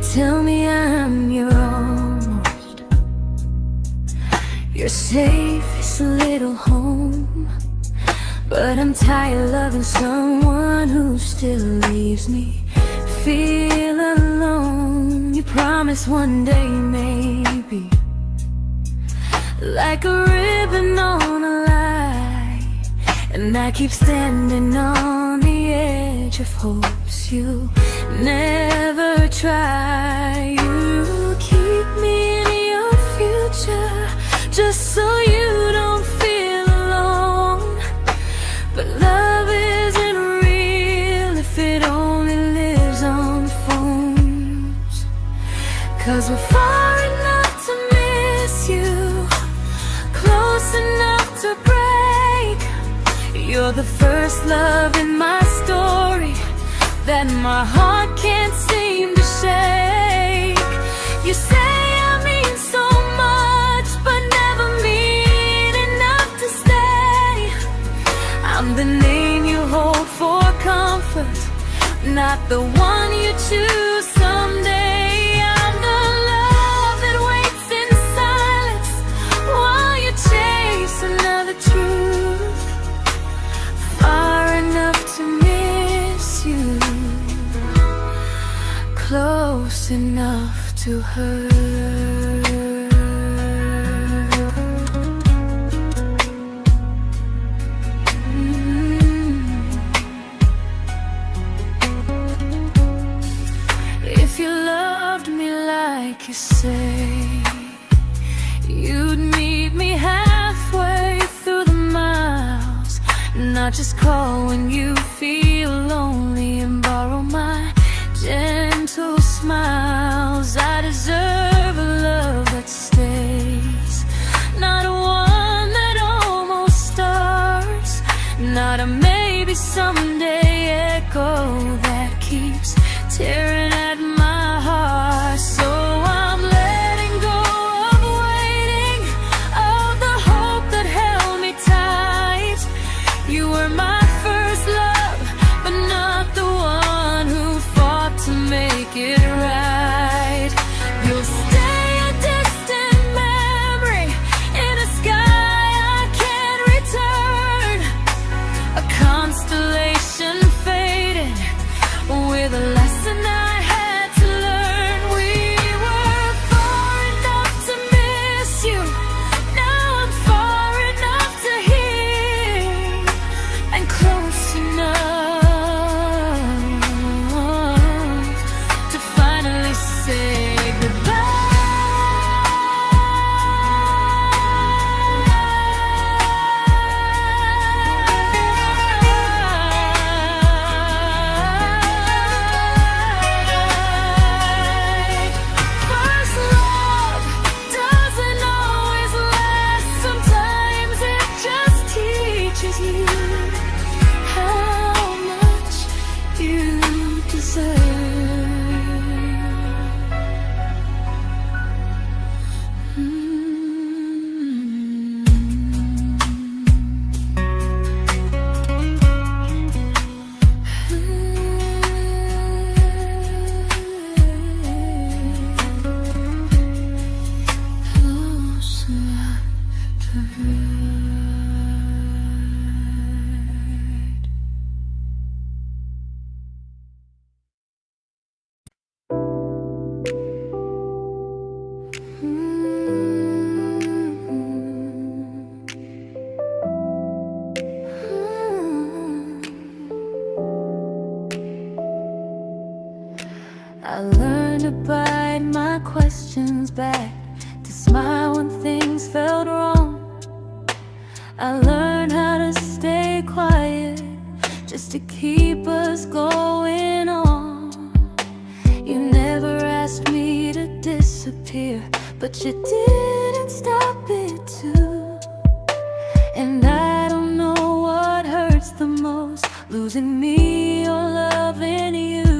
tell me I'm your almost, your safest little home. But I'm tired loving someone who still leaves me feel alone. You promise one day maybe, like a ribbon on a line, and I keep standing on the edge of hopes you never try. You keep me in your future just so you don't feel alone. But love isn't real if it only lives on phones. 'Cause we're far enough to miss you, close enough to break. You're the first love in my story that my heart can't seem to shake. You say I mean so much, but never mean enough to stay. I'm the name you hold for comfort, not the one you choose someday. I'm the love that waits in silence while you chase another truth. Far enough to miss you, close enough to hurt. If you loved me like you say, you'd meet me halfway through the miles, not just call when you feel lonely and borrow my gentle smiles. I deserve a love that stays, not a one that almost starts, not a maybe someday echo that keeps tearing at my heart. So I'm letting go of waiting, of the hope that held me tight. You were my first love, but not the one who fought to make it right. You'll stay a distant memory in a sky I can't return, a constellation faded with a lesson I had to learn. We were far enough to miss you, now I'm far enough to hear, and close enough to finally say goodbye. First love doesn't always last, sometimes it just teaches you how much you deserve. Close enough to hurt. I learned to bite my questions back, to smile when things felt wrong. I learned how to stay quiet just to keep us going on. You never asked me to disappear, but you didn't stop it too. And I don't know what hurts the most, losing me or loving you.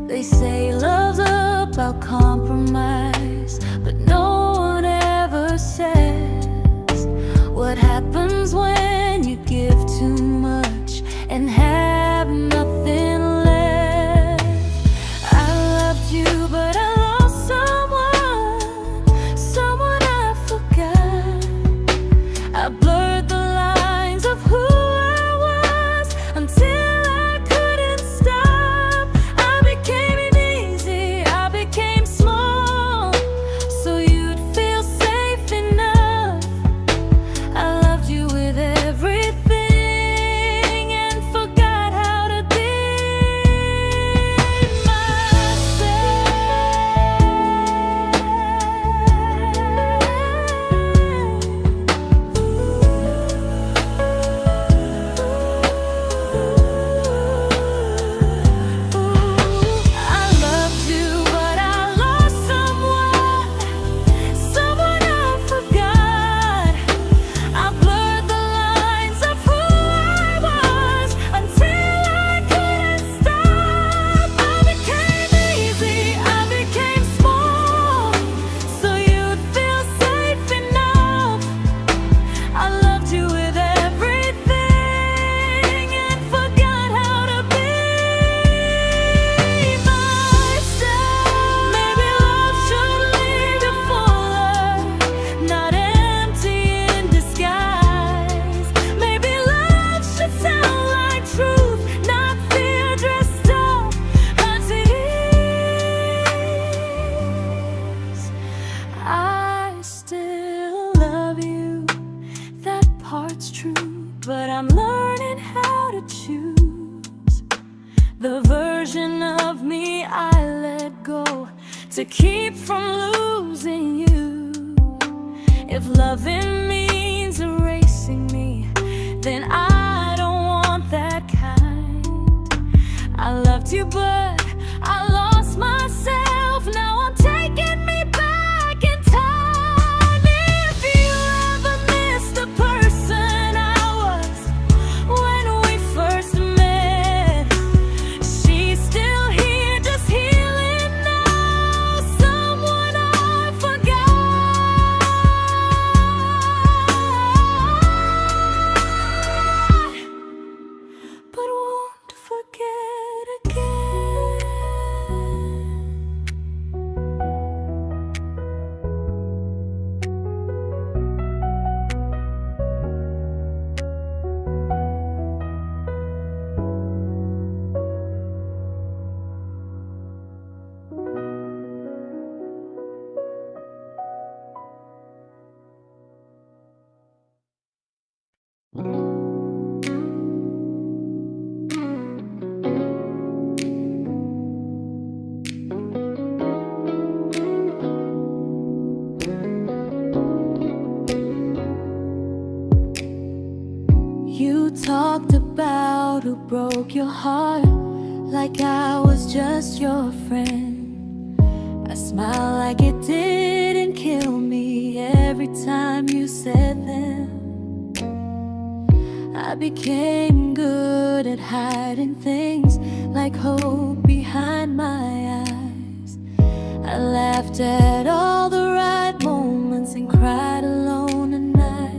They say love's about compromise, but no one ever says what happens when you give too much and have nothing left. I loved you to keep from losing you. If loving means erasing me, then I don't want that kind. I loved you, but I lost myself. Now I'm taking me back in time. If you ever miss the person I was when we first met, she's still here, just healing now. Someone I forgot, but won't forget again. You talked about who broke your heart, like I was just your friend. I smiled like it didn't kill me every time you said them. I became good at hiding things like hope behind my eyes. I laughed at all the right moments and cried alone at night.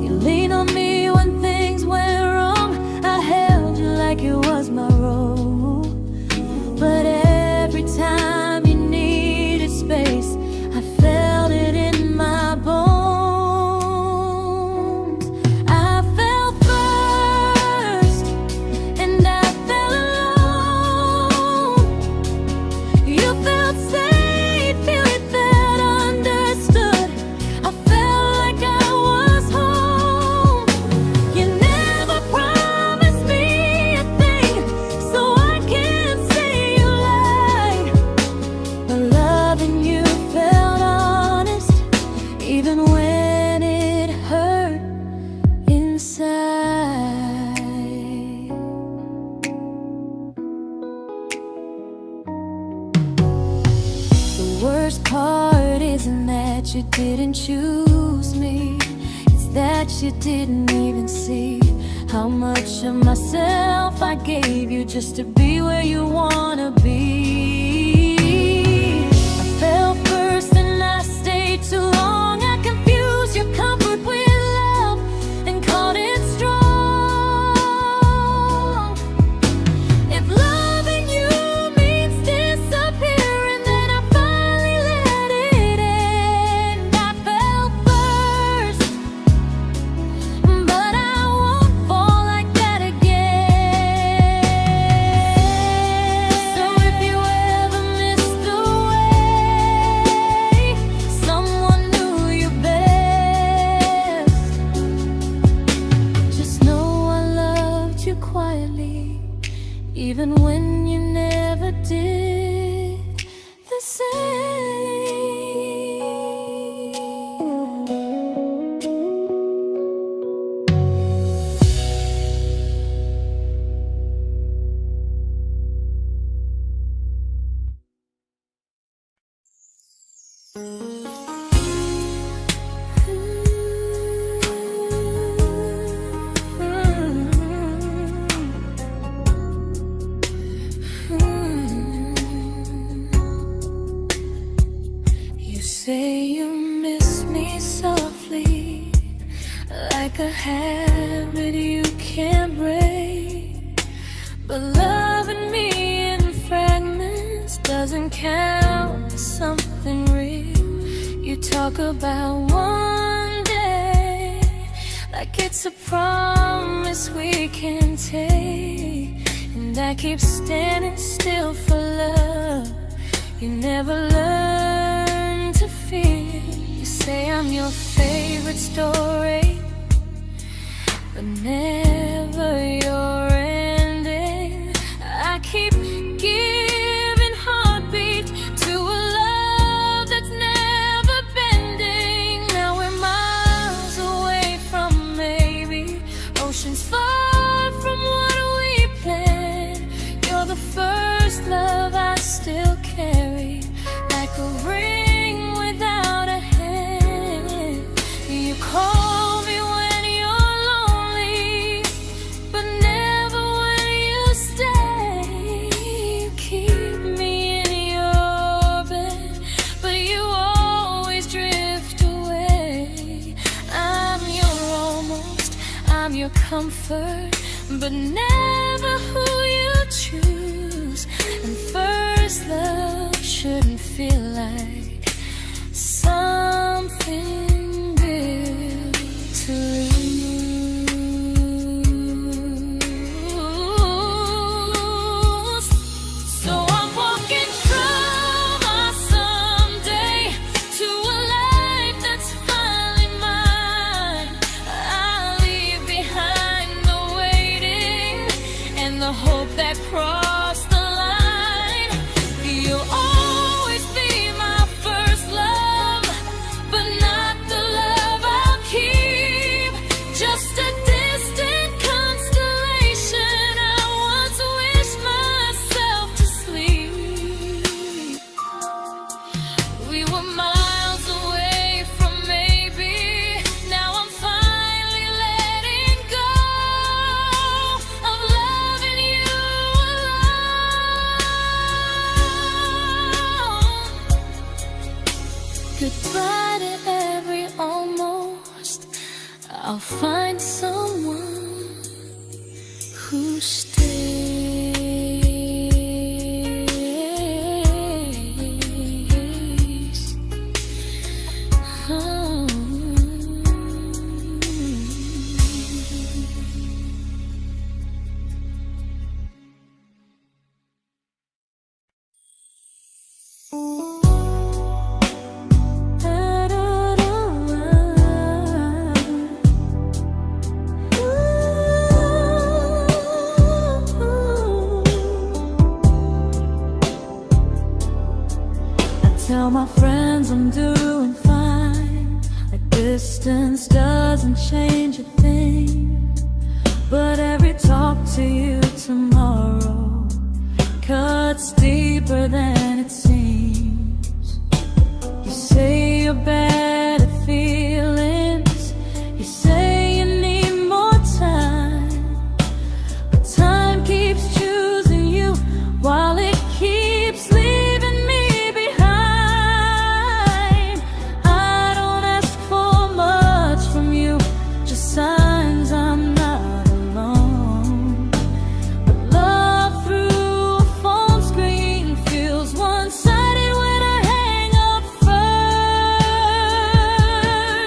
You leaned on me when things went wrong. I held you like it was my role. But every time you needed space, I felt it in my bones. I fell first, and I fell alone. You felt safe, feeling that understood. I felt like I was home. You never promised me a thing, so I can't say you lied. But loving you felt honest, even when it hurt inside. The worst part isn't that you didn't choose me, it's that you didn't even see how much of myself I gave you just to be where you wanna be. I fell first and I stayed too long. I confused your comfort with love and called it strong. If loving you means disappearing, then I finally let it end. I fell first, but I won't fall like that again. So if you ever missed the way someone knew you best, just know I loved you quietly, even when you never did the same. You say you miss me softly, like a habit you can't break. But loving me in fragments doesn't count as something real. You talk about one day like it's a promise we can take, and I keep standing still for love. You never learn to feel. You say I'm your favorite story, but never your ending. I keep giving heart a ring without a hand. You call me when you're lonely, but never when you stay. You keep me in your bed, but you always drift away. I'm your almost, I'm your comfort, but never who you choose. And first love shouldn't feel like something built to lose. So I'm walking from my someday to a life that's finally mine. I'll leave behind the waiting and the hope that crossed the line. You'll always be my first love, but not the love I'll keep. Just a distant constellation I once wished myself to sleep. We were miles away from maybe. Now I'm finally letting go of loving you alone. Goodbye to every almost. I'll find someone who stays. Oh. Tell my friends I'm doing fine, like distance doesn't change a thing. But every talk to you tomorrow cuts deeper than it seems. You say you're bad at feelings, you say you need more time, but time keeps choosing you while it keeps leaving me behind. I don't ask for much from you, just signs I'm not alone. But love through a phone screen feels one-sided when I hang up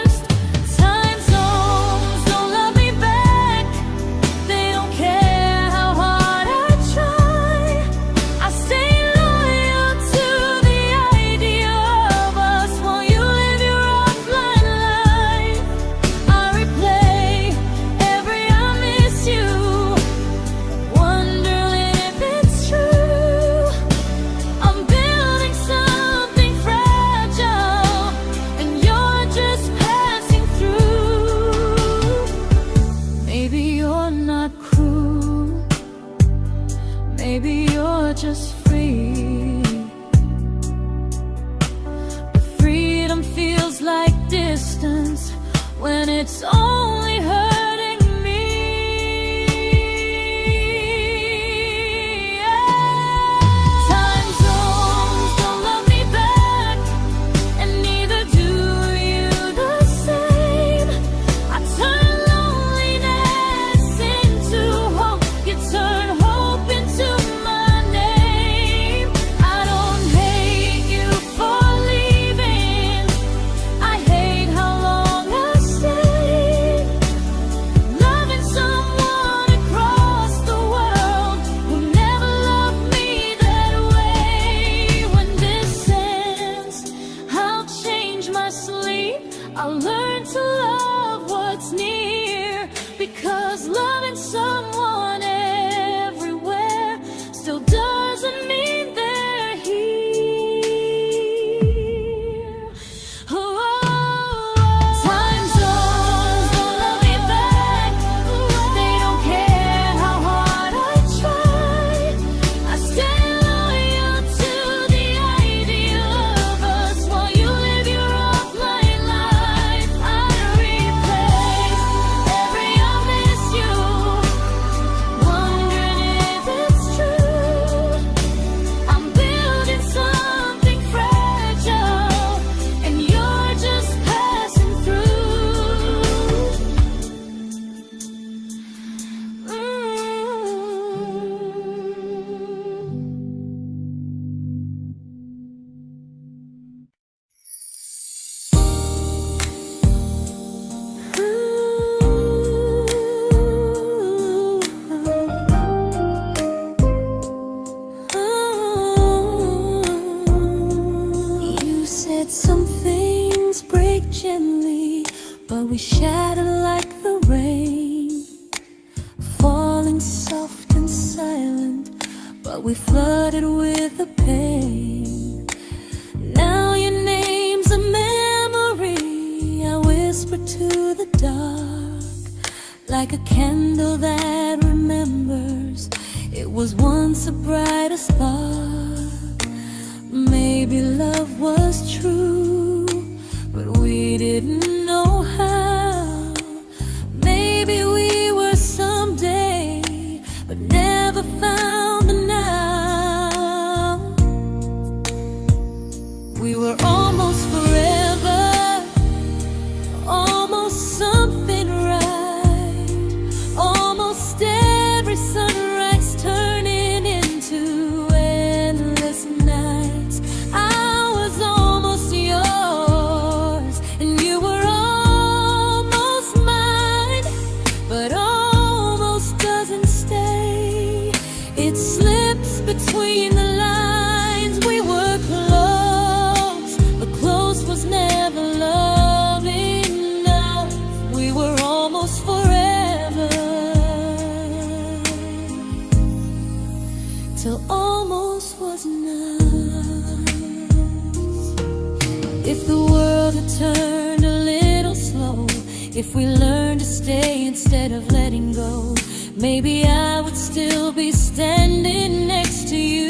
first. Time zones don't love me back, they don't care how hard I try. I stay loyal to the idea of us while you live your offline life. I replay every I miss you, wondering if it's true. I'm building something fragile, and you're just passing through. Maybe you're not cruel, maybe you're just free. But freedom feels like distance when it's only hurting me. Time zones don't love me back, and neither do you the same. I turn loneliness into hope, you turn hope into my name. I don't hate you for leaving, I hate how long I stayed. we shattered like the rain, falling soft and silent, but we flooded with the pain. Now your name's a memory I whisper to the dark, like a candle that remembers it was once a brighter spark. Maybe love was true, but we didn't know how. Maybe we were someday, but never found the now. We were almost forever, almost something right, almost every sunrise turning into endless nights. I was almost yours, and you were almost mine, but almost doesn't stay. It slips between the lines. We were close, but close was never love enough. We were almost forever, till almost was enough. If the world had turned a little slow, if we learned to stay instead of letting go, maybe I would still be standing next to you.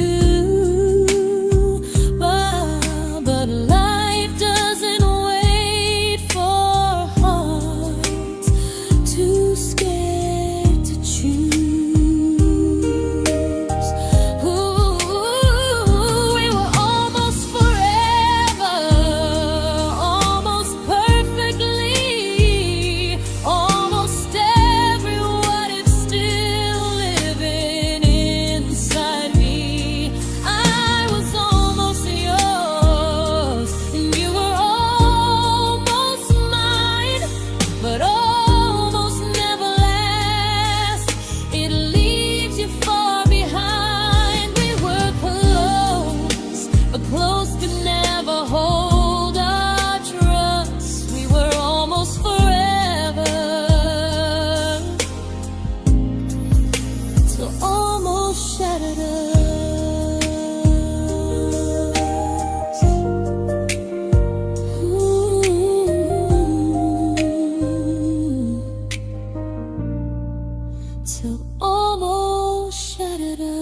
But life doesn't wait for hearts too scared to choose. Ooh, we were almost forever, almost perfectly, almost every what if still living inside me. I was almost yours, and you were almost mine, but almost never lasts. It leaves you far behind. We were close, but close could never hold our trust. We were almost forever, till almost shattered us. Ooh, till almost shattered us.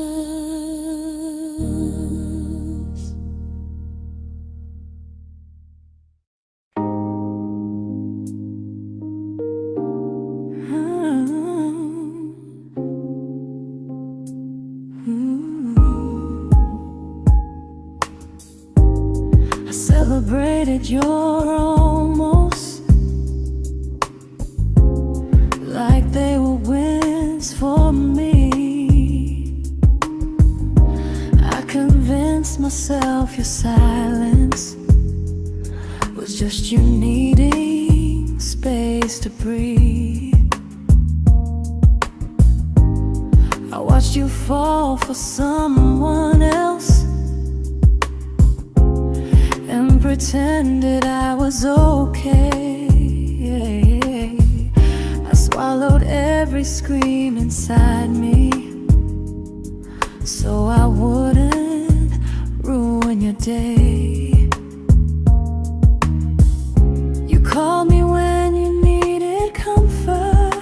I celebrated your almost like they were wins for me. I convinced myself your silence was just you needing space to breathe. I watched you fall for someone else and pretended I was okay. I swallowed every scream inside me so I wouldn't ruin your day. You called me when you needed comfort.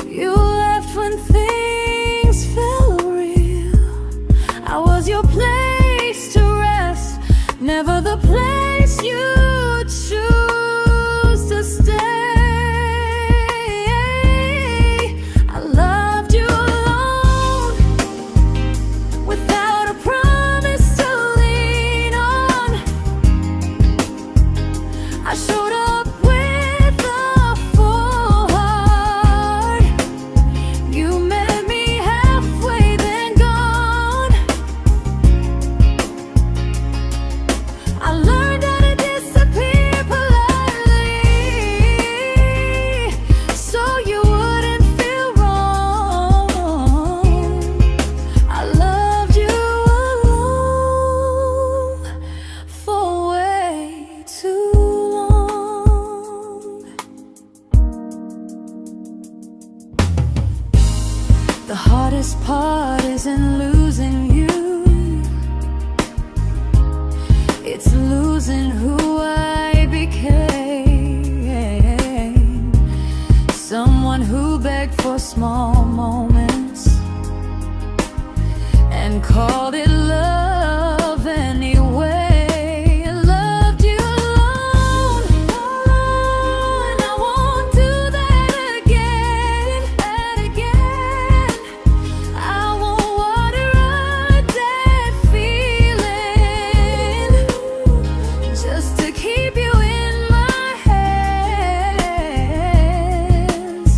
You left when things felt real. I was your place to rest, never the place you choose to stay. I loved you alone, without a promise. heart isn't losing you, it's losing who I became. Someone who begged for small moments and called it love anyway. Loved you alone, alone. I won't do that again, and again. I won't water a dead feeling just to keep you in my hands.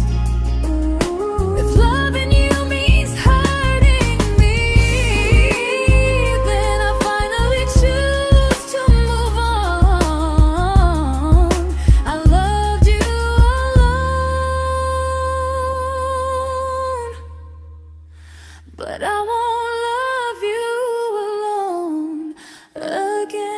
If loving you means hurting me, then I finally choose to move on. I loved you alone, but I won't love you alone again.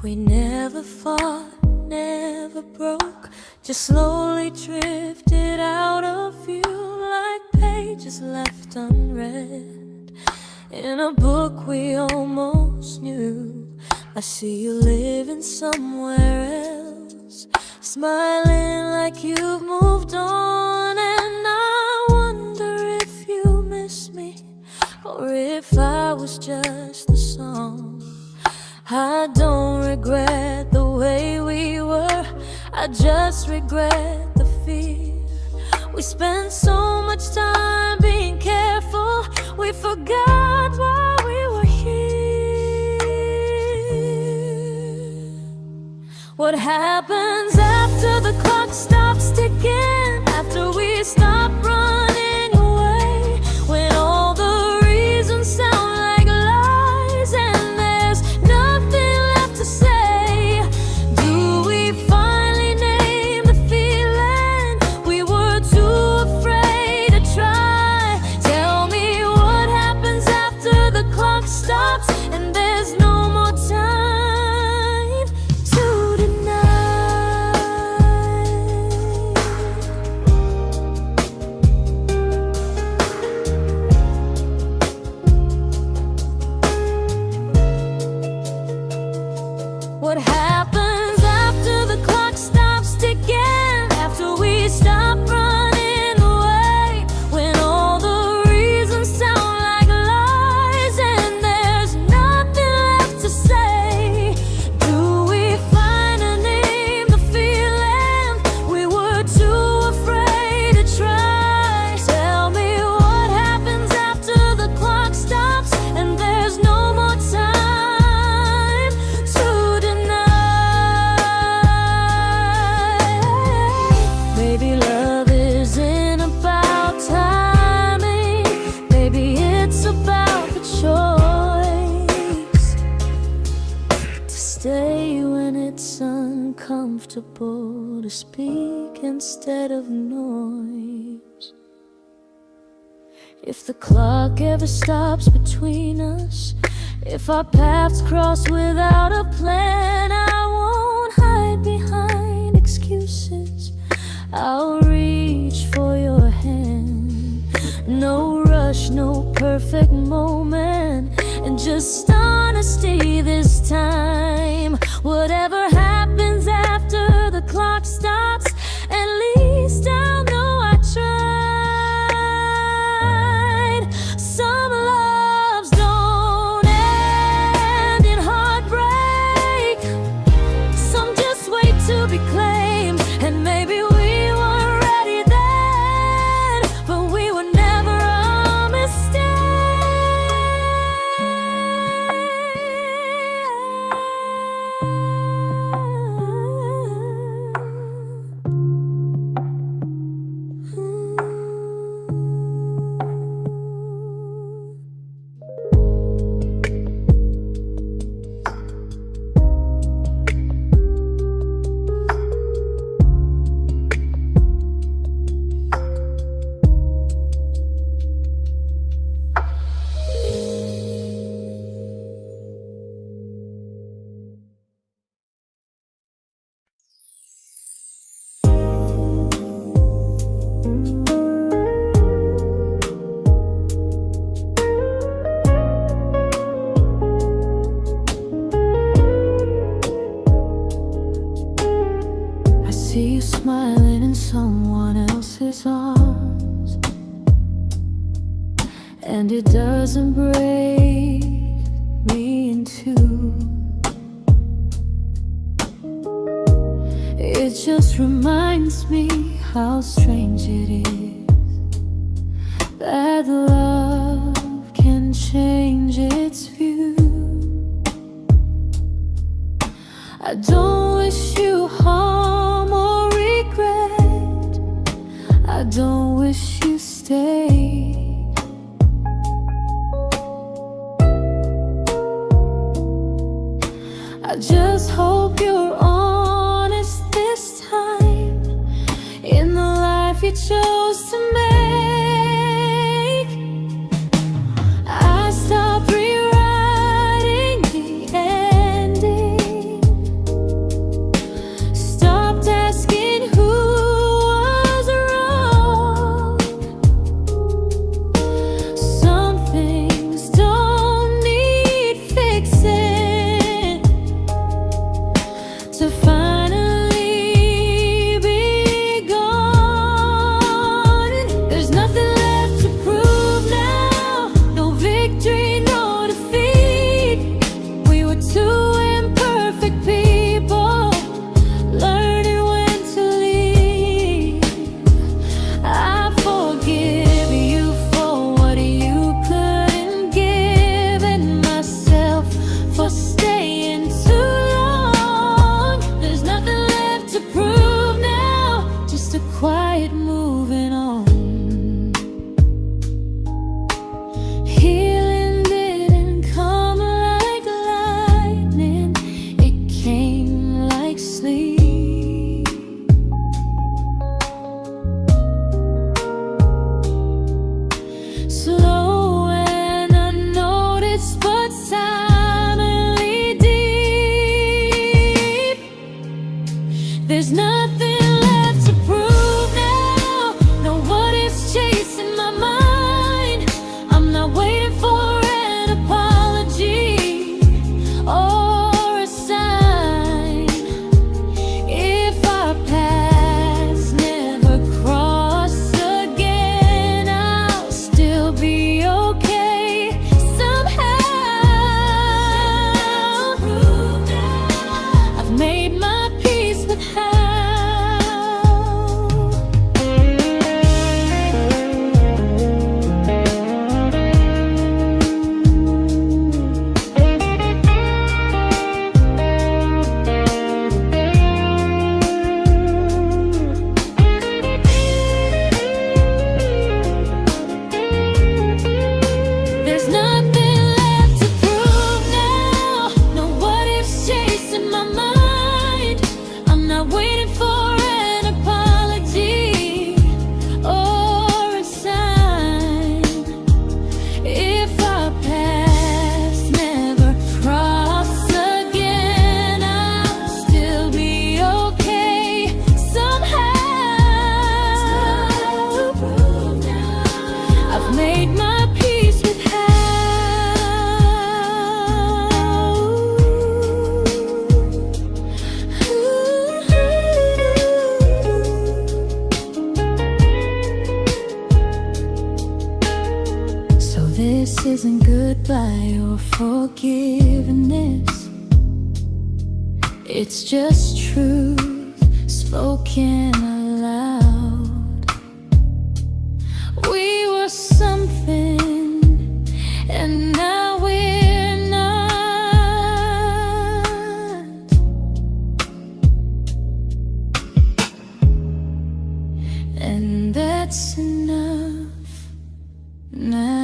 We never fought, never broke, just slowly drifted out of view like pages left unread in a book we almost knew. I see you living somewhere else, smiling like you've moved on, and I wonder if you miss me or if I was just the song. I don't regret the way we were, I just regret the fear. We spent so much time being careful, we forgot why we were here. What happens after the clock stops ticking, after we stop running away, when all the reasons sound like lies and there's nothing left to say? Do we finally name the feeling we were too afraid to try? Tell me what happens after the clock stops and there's no more time to deny. What happens after the clock stops ticking, after we stop running away, when all the reasons sound like lies and there's nothing left to say? Do we finally name the feeling we were too afraid to try? Tell me what happens after the clock stops and there's no more time to deny. Maybe love isn't about timing, maybe it's about the choice to stay when it's uncomfortable, to speak instead of noise. If the clock ever stops between us, if our paths cross without a plan, I won't hide behind excuses, I'll reach for your hand. No rush, no perfect moment, and just honesty this time. Whatever happens after the clock stops, at least I'll know I tried. Some loves don't end in heartbreak, some just wait to be claimed, and maybe we weren't ready then, but we were never a mistake. and it doesn't break me in two. It just reminds me how strange it is that love can change its view. I don't wish you harm or regret. I don't wish you stay. I just hope you're honest this time in the life you chose to make. I stopped rewriting the ending, stopped asking who was wrong. Some things don't need fixing to finally be gone. There's nothing left to prove now, no victory, no defeat. We were two imperfect people, learning when to leave. I forgive you for what you couldn't give, and myself for staying too long. There's nothing left to prove now, just a quiet moving on. Healing didn't come like lightning, it came like sleep. Slow and unnoticed, but silently deep. There's nothing left to prove now, no what ifs chasing my mind. I'm not waiting for an apology or a sign. If our paths never cross again, I'll still be okay somehow. I've made my peace with how. There's nothing left to prove now, no what ifs chasing my mind. I'm not waiting for an apology or a sign. If our paths never cross again, I'll still be okay somehow. I've made my peace with how. So this isn't goodbye or forgiveness, it's just truth spoken aloud. We were something, and now we're not. And that's enough now.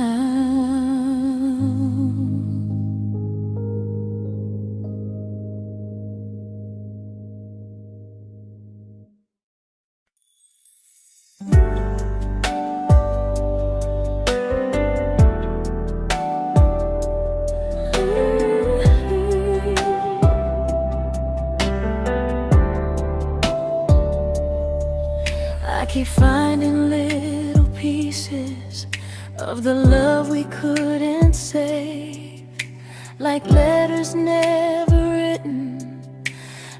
I keep finding little pieces of the love we couldn't save, like letters never written,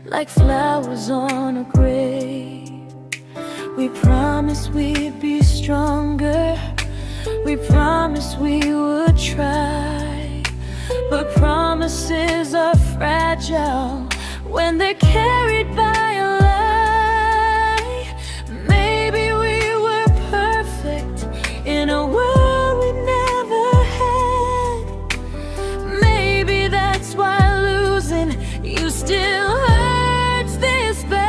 like flowers on a grave. We promised we'd be stronger, We promised we would try, but promises are fragile when they're carried by a lie. Maybe we were perfect in a world we never had. Maybe that's why losing you still hurts this bad.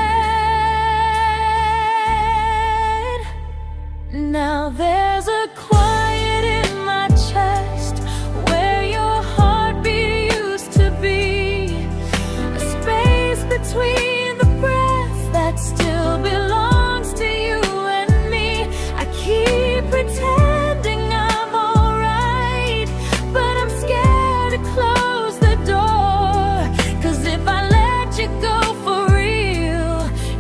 Now there's a quiet in my chest where your heartbeat used to be, a space between the breaths that still belongs to you and me. I keep pretending I'm alright, but I'm scared to close the door, 'cause if I let you go for real,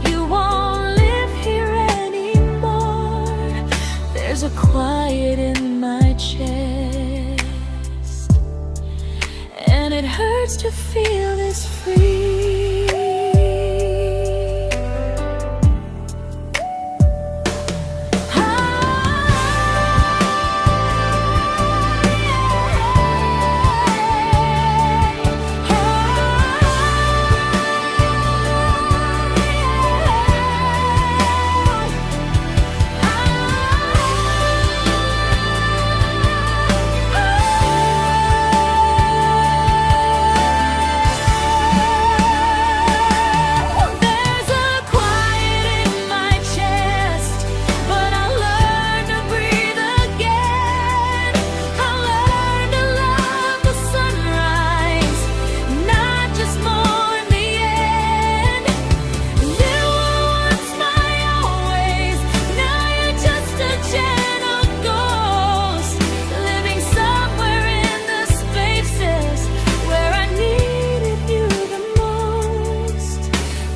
you won't live here anymore. There's a quiet in my chest, and it hurts to feel this free.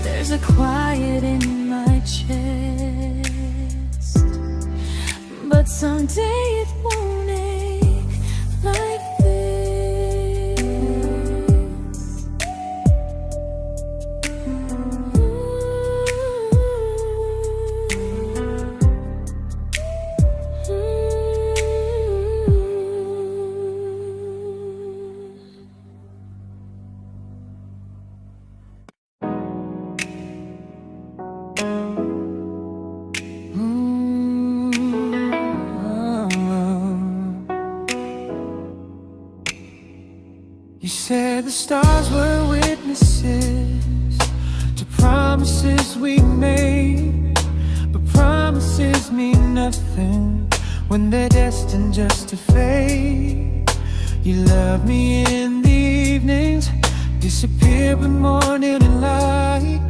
There's a quiet in my chest, but someday it won't ache like this. You said the stars were witnesses to promises we made, but promises mean nothing when they're destined just to fade. You love me in the evenings, disappear when morning and light.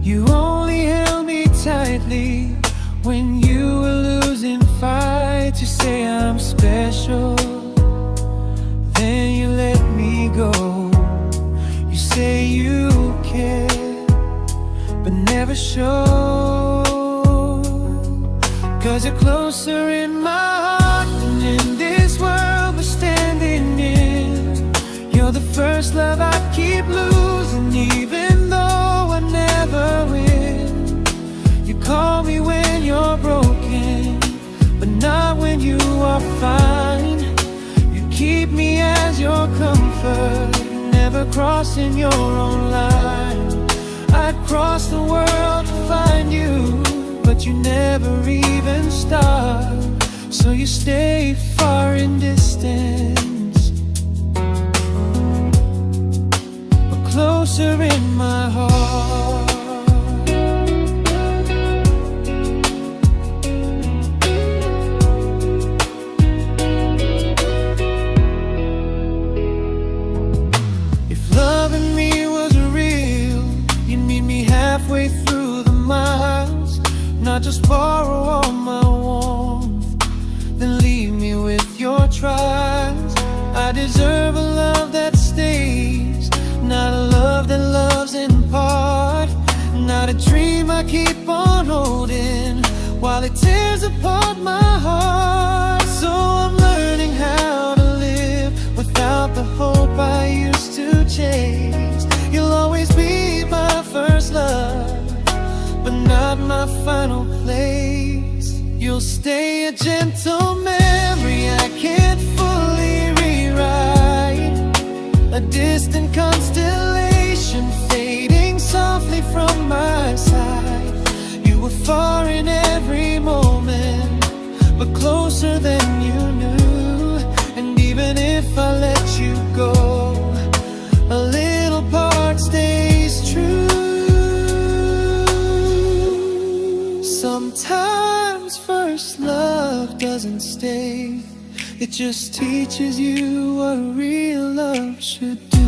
You only held me tightly when you were losing fights. You say I'm special, then you let me go. You say you care, but never show, 'cause you're closer in my heart than in this world we're standing in. You're the first love I keep losing, even though I never win. You call me when you're broken, but not when you are fine. Keep me as your comfort, never crossing your own line. I'd cross the world to find you, but you never even start. So you stay far in distance, but closer in my heart. Halfway through the miles, not just borrow all my warmth, then leave me with your trials. I deserve a love that stays, not a love that loves in part, not a dream I keep on holding while it tears apart my heart. So I'm learning how to live without the hope I used to chase. You'll always be my first love, but not my final place. You'll stay a gentle memory doesn't stay. It just teaches you what real love should do.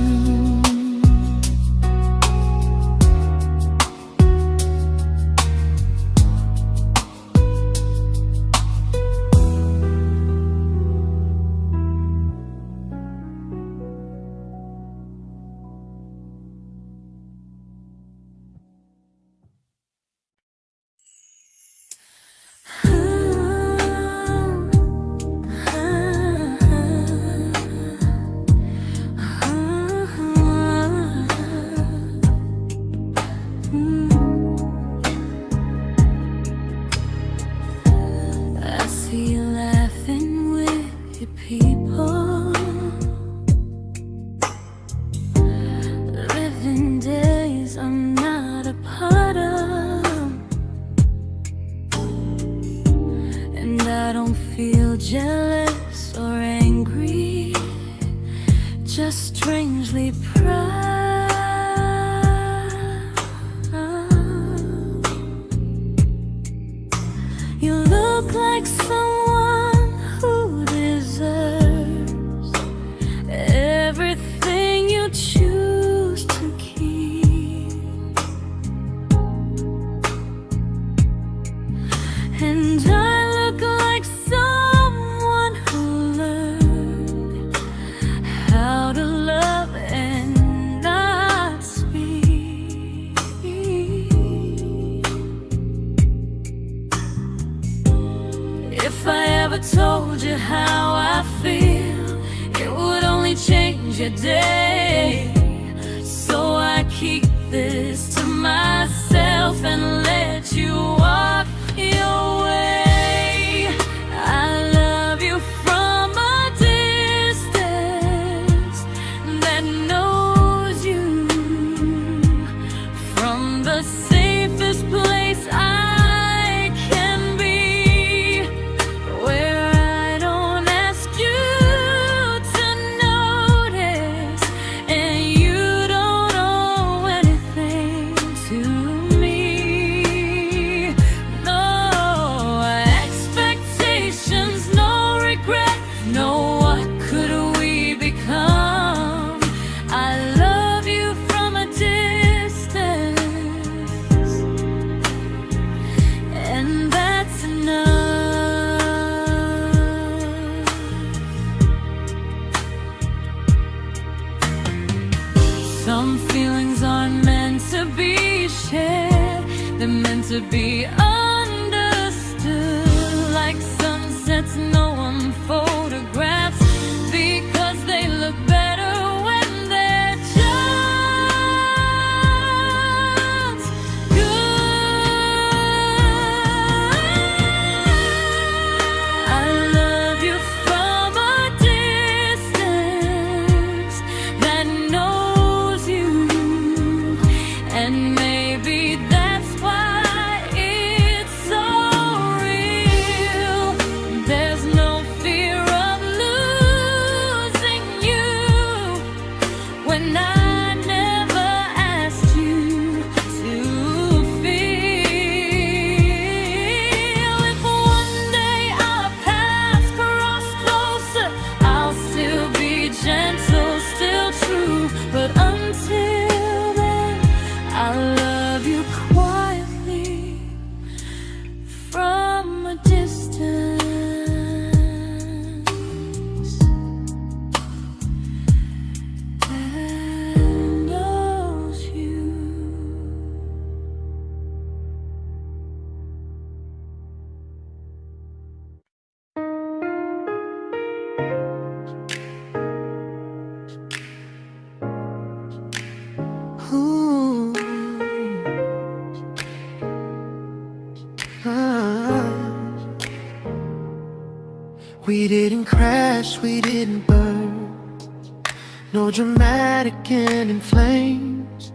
Jealous or angry, just strangely proud. You look like someone who deserves everything you choose to keep. And I look like someone who learned how to love and not speak. If I ever told you how I feel, it would only change your day. So I keep this to myself and let you walk your way. I love you from a distance that knows you, from the safest place I can be, where I don't ask you to notice and you don't owe anything to me. No expectations, no regret, no what could we become. I love you from a distance, and that's enough. Some feelings aren't meant to be shared, they're meant to be understood, like sunsets no one photographs, because they look better when they're just good. I love you from a distance that knows you, and maybe that's why it's so real. There's no fear of losing you when I never asked you to feel. If one day our paths cross closer, I'll still be gentle, still true. But until then, I love you quietly from a distance that knows you. Ooh. Ah. We didn't crash, we didn't burn, no dramatic end in flames,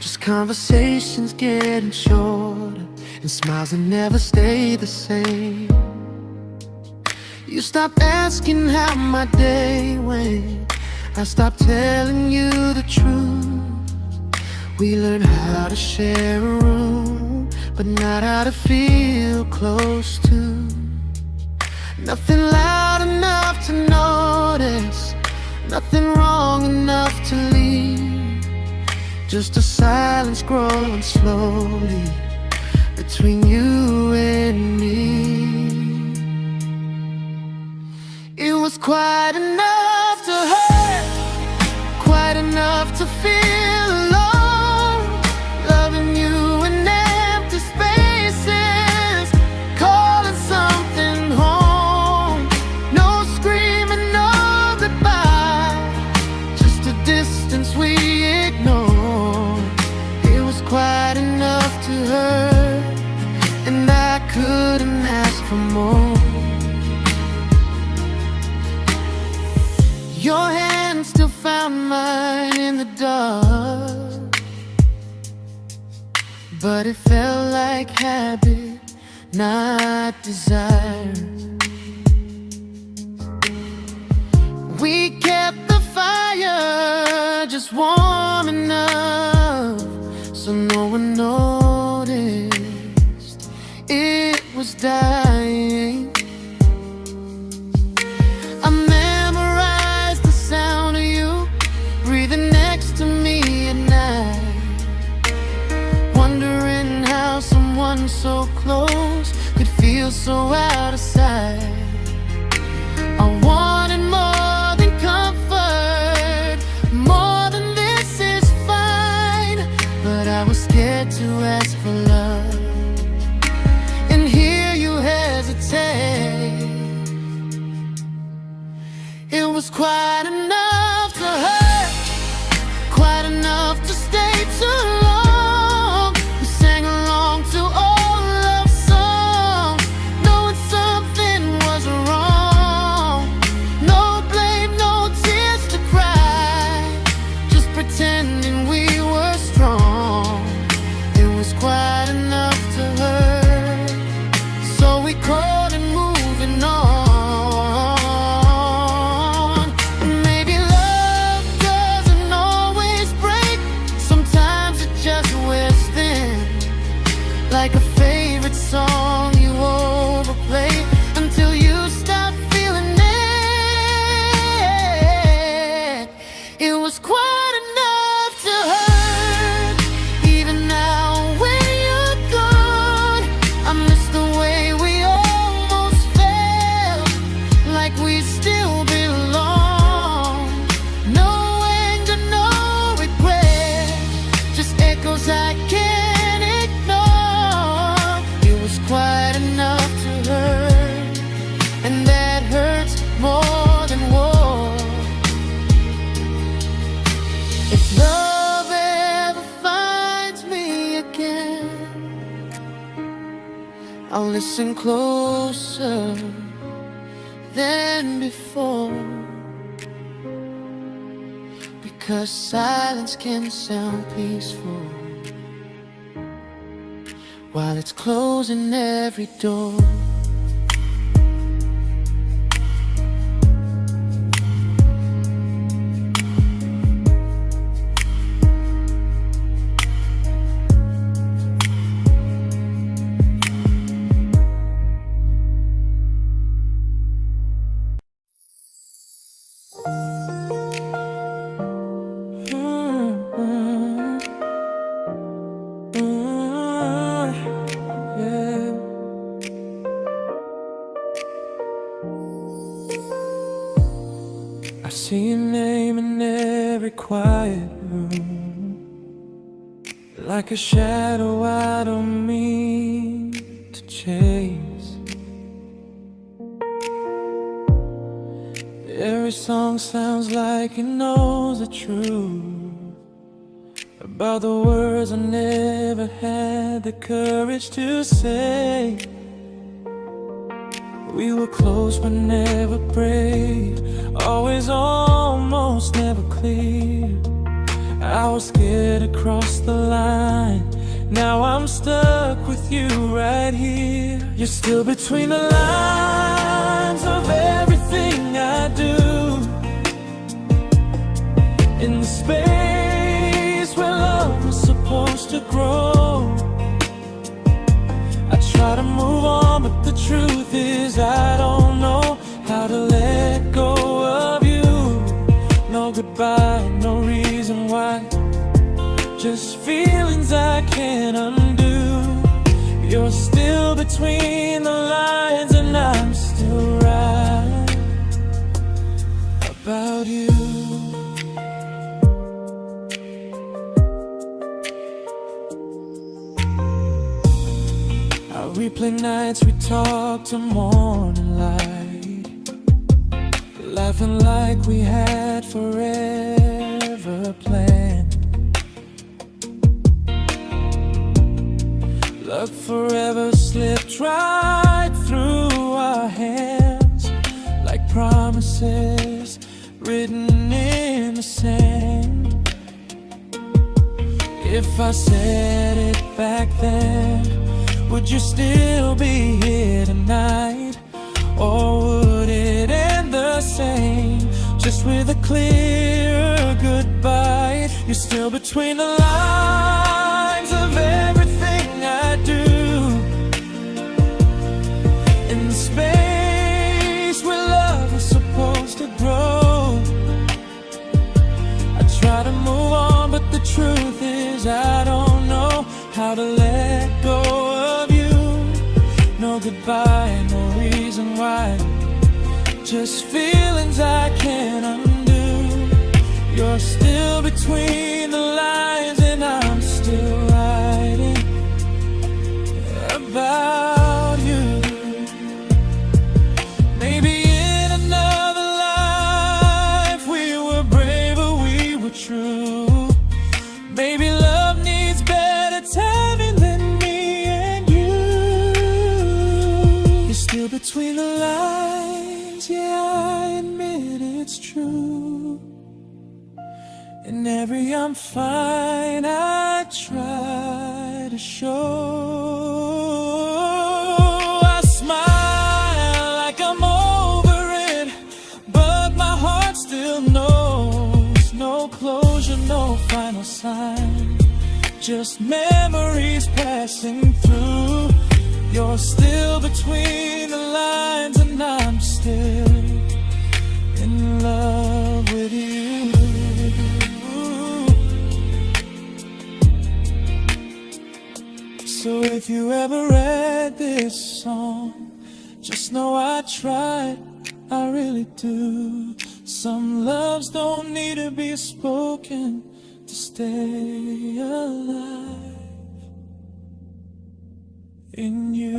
just conversations getting shorter and smiles that never stay the same. You stopped asking how my day went, I stopped telling you the truth. We learned how to share a room, but not how to feel close to. Nothing loud enough to notice, nothing wrong enough to leave. Just a silence growing slowly between you and me. It was quite enough to hurt, quite enough to feel alone. Loving you in empty spaces, calling something home. No screaming, no goodbye, just a distance we ignored. It was quite enough to hurt, and I couldn't ask for more. Your hand still found mine in the dark, but it felt like habit, not desire. We kept the fire just warm enough so no one noticed it was dying. I memorized the sound of you breathing next to me at night, wondering how someone so close could feel so out of sight. I wanted more than comfort, more than this is fine, but I was scared to ask for love and hear you hesitate. It was quite enough to hurt, quite enough to stay too long. We sang along to old love songs, knowing something was wrong. No blame, no tears to cry, just pretending we were strong. It was quite enough to hurt, so we called it moving on. Maybe love doesn't always break, sometimes it just wears thin, like a favorite song you overplay until you stop feeling it. It was quite enough to hurt, even now when you're gone. I miss the way we almost felt, like we still belong. No anger, no regret, just echoes I can't ignore. It was quite enough to hurt, and that hurts more than war. If love ever finds me again, I'll listen closer than before, because silence can sound peaceful while it's closing every door. I see your name in every quiet room, like a shadow I don't mean to chase. Every song sounds like it knows the truth about the words I never had the courage to say. We were close but never brave, always almost never clear. I was scared to cross the line, now I'm stuck with you right here. You're still between the lines of everything I do, in the space where love was supposed to grow. I try to move on, but the truth is I don't know about you. I replay nights we talk to morning light, laughing like we had forever planned. Luck forever slipped right through our hands, like promises written in the sand. If I said it back then, would you still be here tonight? Or would it end the same, just with a clear goodbye? You're still between the lines of everything I do, in the space where love was supposed to grow. I try to move on, but the truth is I don't know how to let go of you. No goodbye, no reason why, just feelings I can't undo. You're still between the lines and I'm still writing about you. Maybe in another life we were braver, we were true. Maybe love needs better timing than me and you. You're still between the lines, yeah, I admit it's true. In every I'm fine I try to show. I smile like I'm over it, but my heart still knows. No closure, no final sign, just memories passing through. You're still between the lines and I'm still in love with you. So if you ever read this song, just know I tried, I really do. Some loves don't need to be spoken to stay alive in you.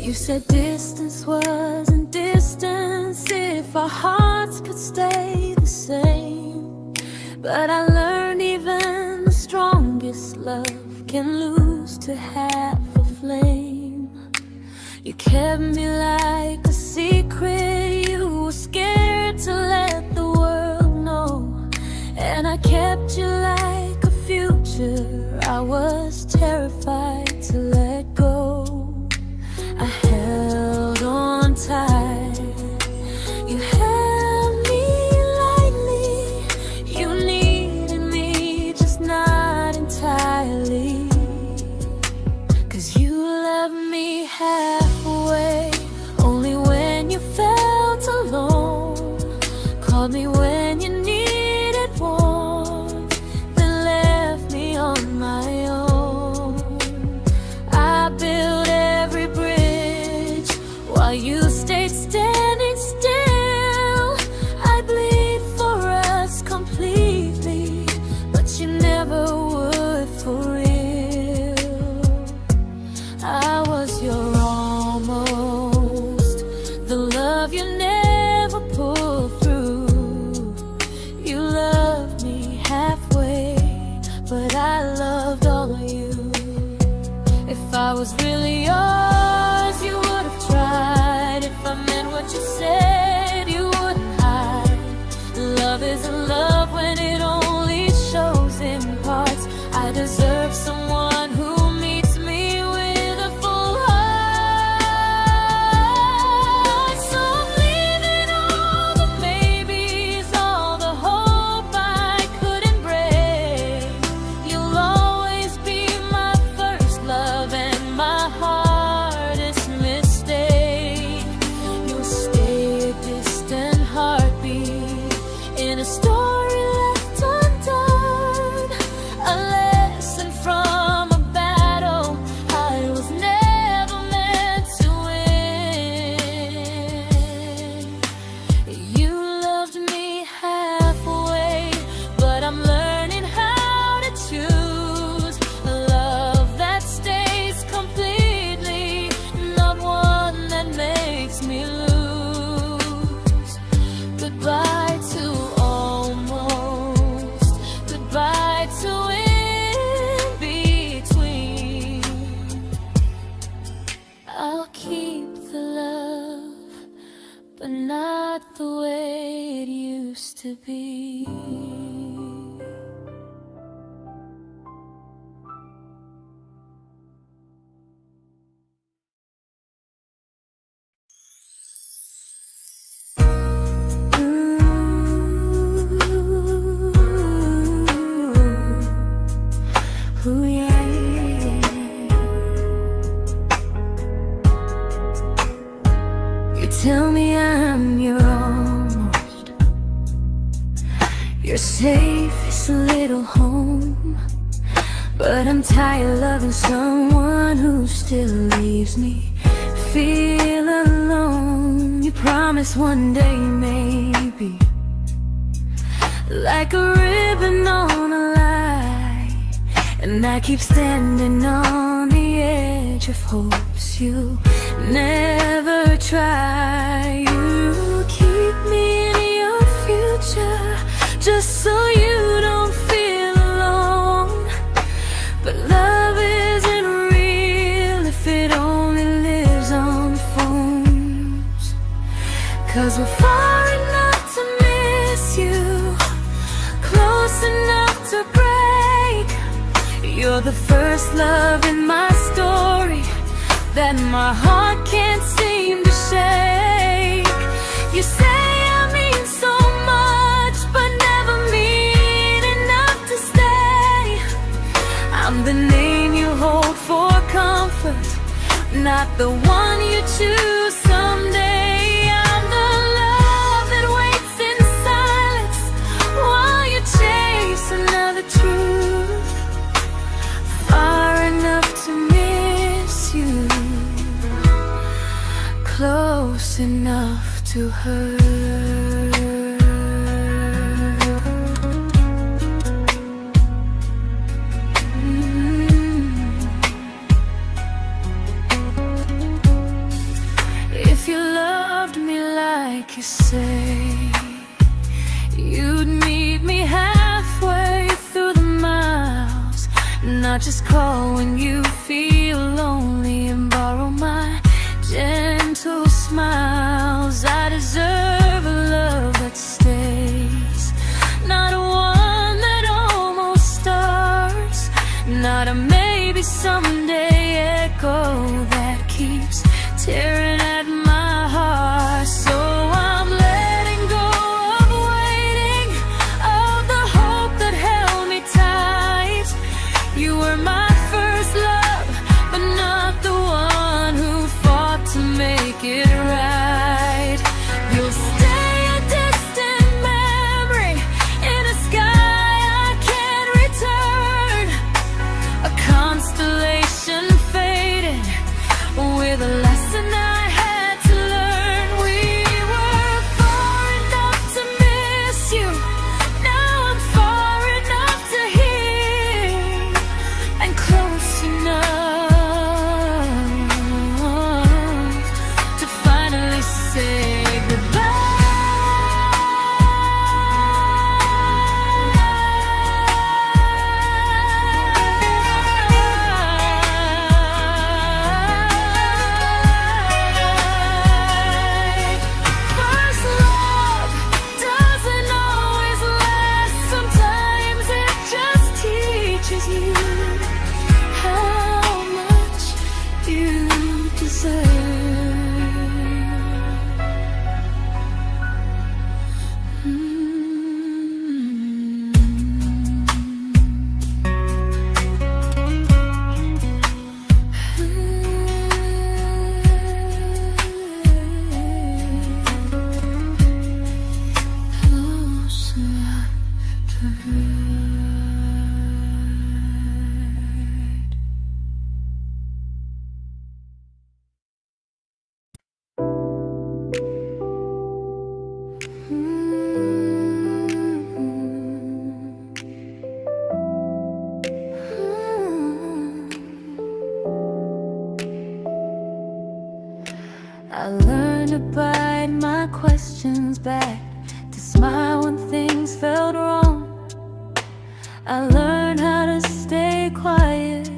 You said distance wasn't distance if our hearts could stay the same. But I learned even the strongest love can lose to half a flame. You kept me like a secret you were scared to let the world know. And I kept you like a future I was terrified to let go. I held on tight, you held me lightly. You needed me, just not entirely. 'Cause you loved me halfway, only when you felt alone. Called me when you needed warmth, then left me on my own. I built every bridge while you stayed standing still. I bleed for us completely, but you never would for real. I was your almost, the love you never pulled through. You loved me halfway, but I loved all of you. If I was really yours, you would have tried. If I meant what you said, you wouldn't hide. Love isn't love when it only shows in parts. I deserve someone who meets me with a full heart. but not the way it used to be. Ooh, yeah, yeah. You tell me I'm your almost, your safest little home, but I'm tired loving someone who still leaves me feel alone. You promise one day maybe, like a ribbon on a line, and I keep standing on the edge of hopes you'll never try. You keep me in your future just so you don't feel alone. But love isn't real if it only lives on phones. 'Cause we're far enough to miss you, close enough to break. You're the first love in my story that my heart can't seem to shake. You say I mean so much, but never mean enough to stay. I'm the name you hold for comfort, not the one you choose someday. I'm the love that waits in silence while you chase another truth. Far enough to miss you, close enough to hurt. If you loved me like you say, you'd meet me halfway through the miles, not just call when you feel lonely and borrow my gentle smiles. I deserve a love that stays, not one that almost starts, not a maybe someday echo that keeps tearing at my heart. So I'm letting go of waiting, of the hope that held me tight. You were my first love, but not the one who fought to make it right. You'll stay a distant memory in a sky I can't return, a constellation fading with a lesson I had to learn. We were far enough to miss you, now I'm far enough to hear, and close enough to finally say first love doesn't always last. Sometimes it just teaches you how much you deserve. Close enough to hurt. I learned to bite my questions back, to smile when things felt wrong. I learned how to stay quiet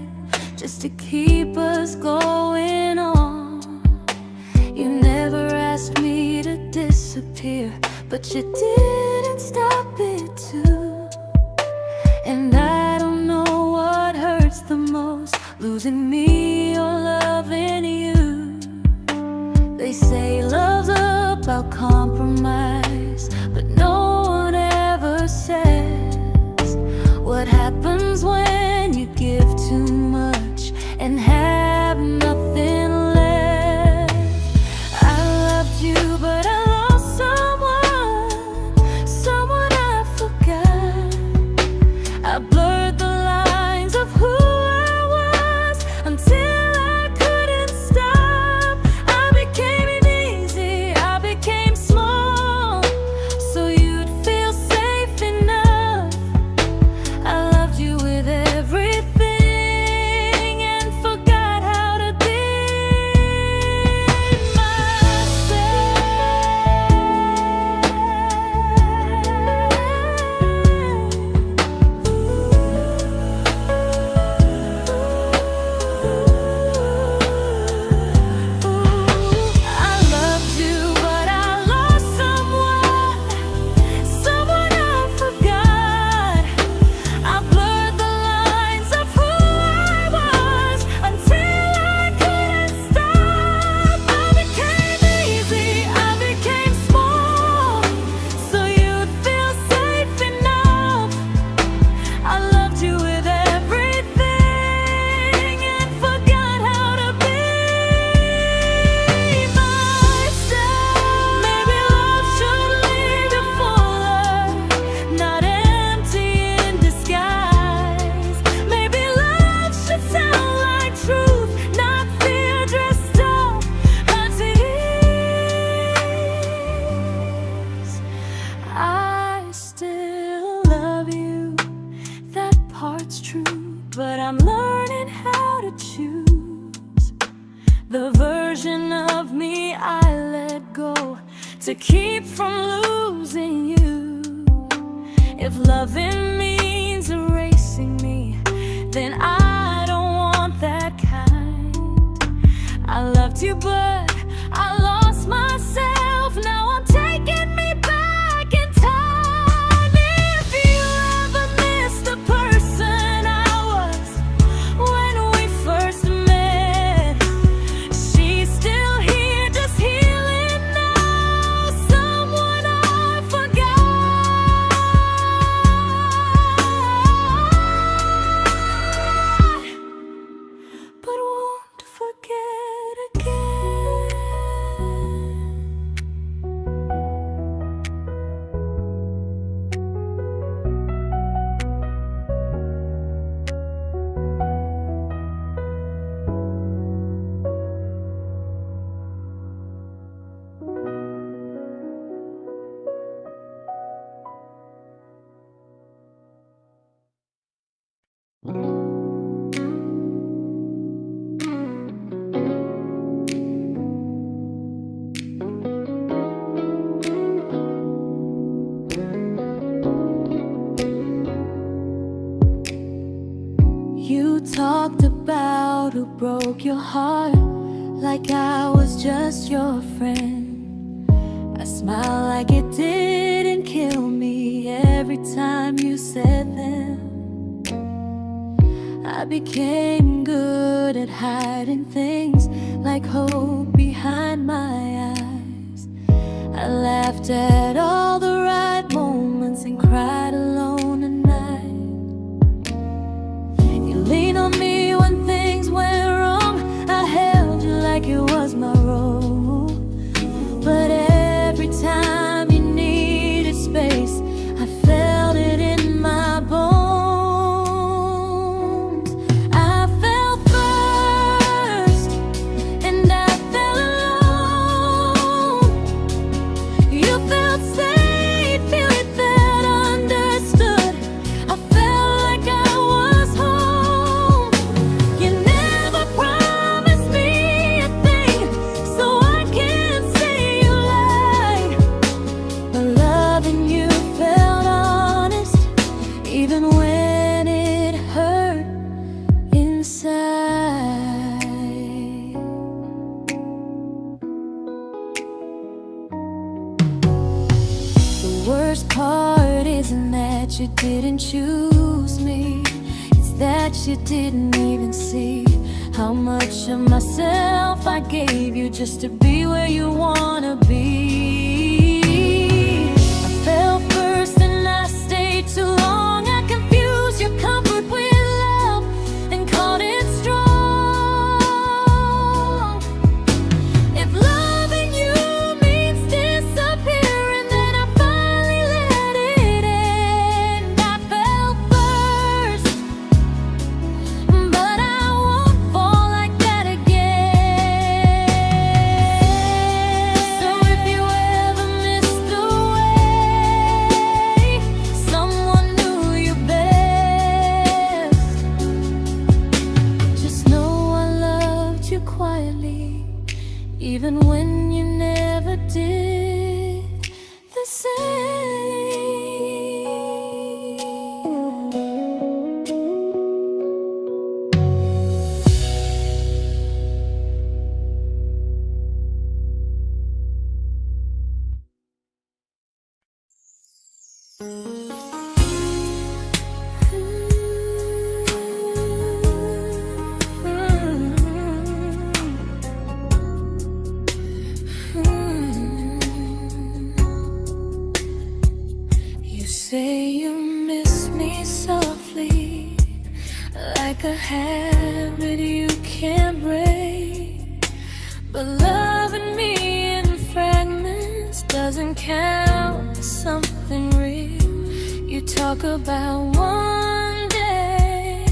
just to keep us going on. You never asked me to disappear, but you didn't stop it too. And I don't know what hurts the most, losing me or loving you. They say love's about compromise, but no one ever says what happens when you give too much and have nothing left. I loved you, but I lost someone I forgot. I blurred the lines of who I was until I couldn't stop. I became easy, I became small, so you'd feel safe enough. I loved you with everything and forgot how to be but I'm learning how to choose the version of me I let go to keep from losing you. If loving means erasing me, then I don't want that kind. I loved you, but I lost myself. Now I'm taking me back in time. If you ever miss the person I was when we first met, she's still here, just healing now. Someone I forgot, but won't forget again. You talked about who broke your heart, like I was just your friend. I smile like it didn't kill me every time you said them. I became good at hiding things like hope behind my eyes. I laughed at all the right moments and cried alone at night. You leaned on me when things went wrong. I held you like it was my role. But every time you needed space, I felt it in my bones. I fell first, and I fell alone. You felt safe. worst part isn't that you didn't choose me, it's that you didn't even see how much of myself I gave you just to be where you wanna be. I fell first and I stayed too long. I confused your comfort with love and called it strong. If loving you means disappearing, then I finally let it end. I fell first, but I won't fall like that again. So if you ever missed the way someone knew you best, just know I loved you quietly, even when you never did the same. You say you miss me softly, like a habit you can't break. But loving me in fragments doesn't count as something real. You talk about one day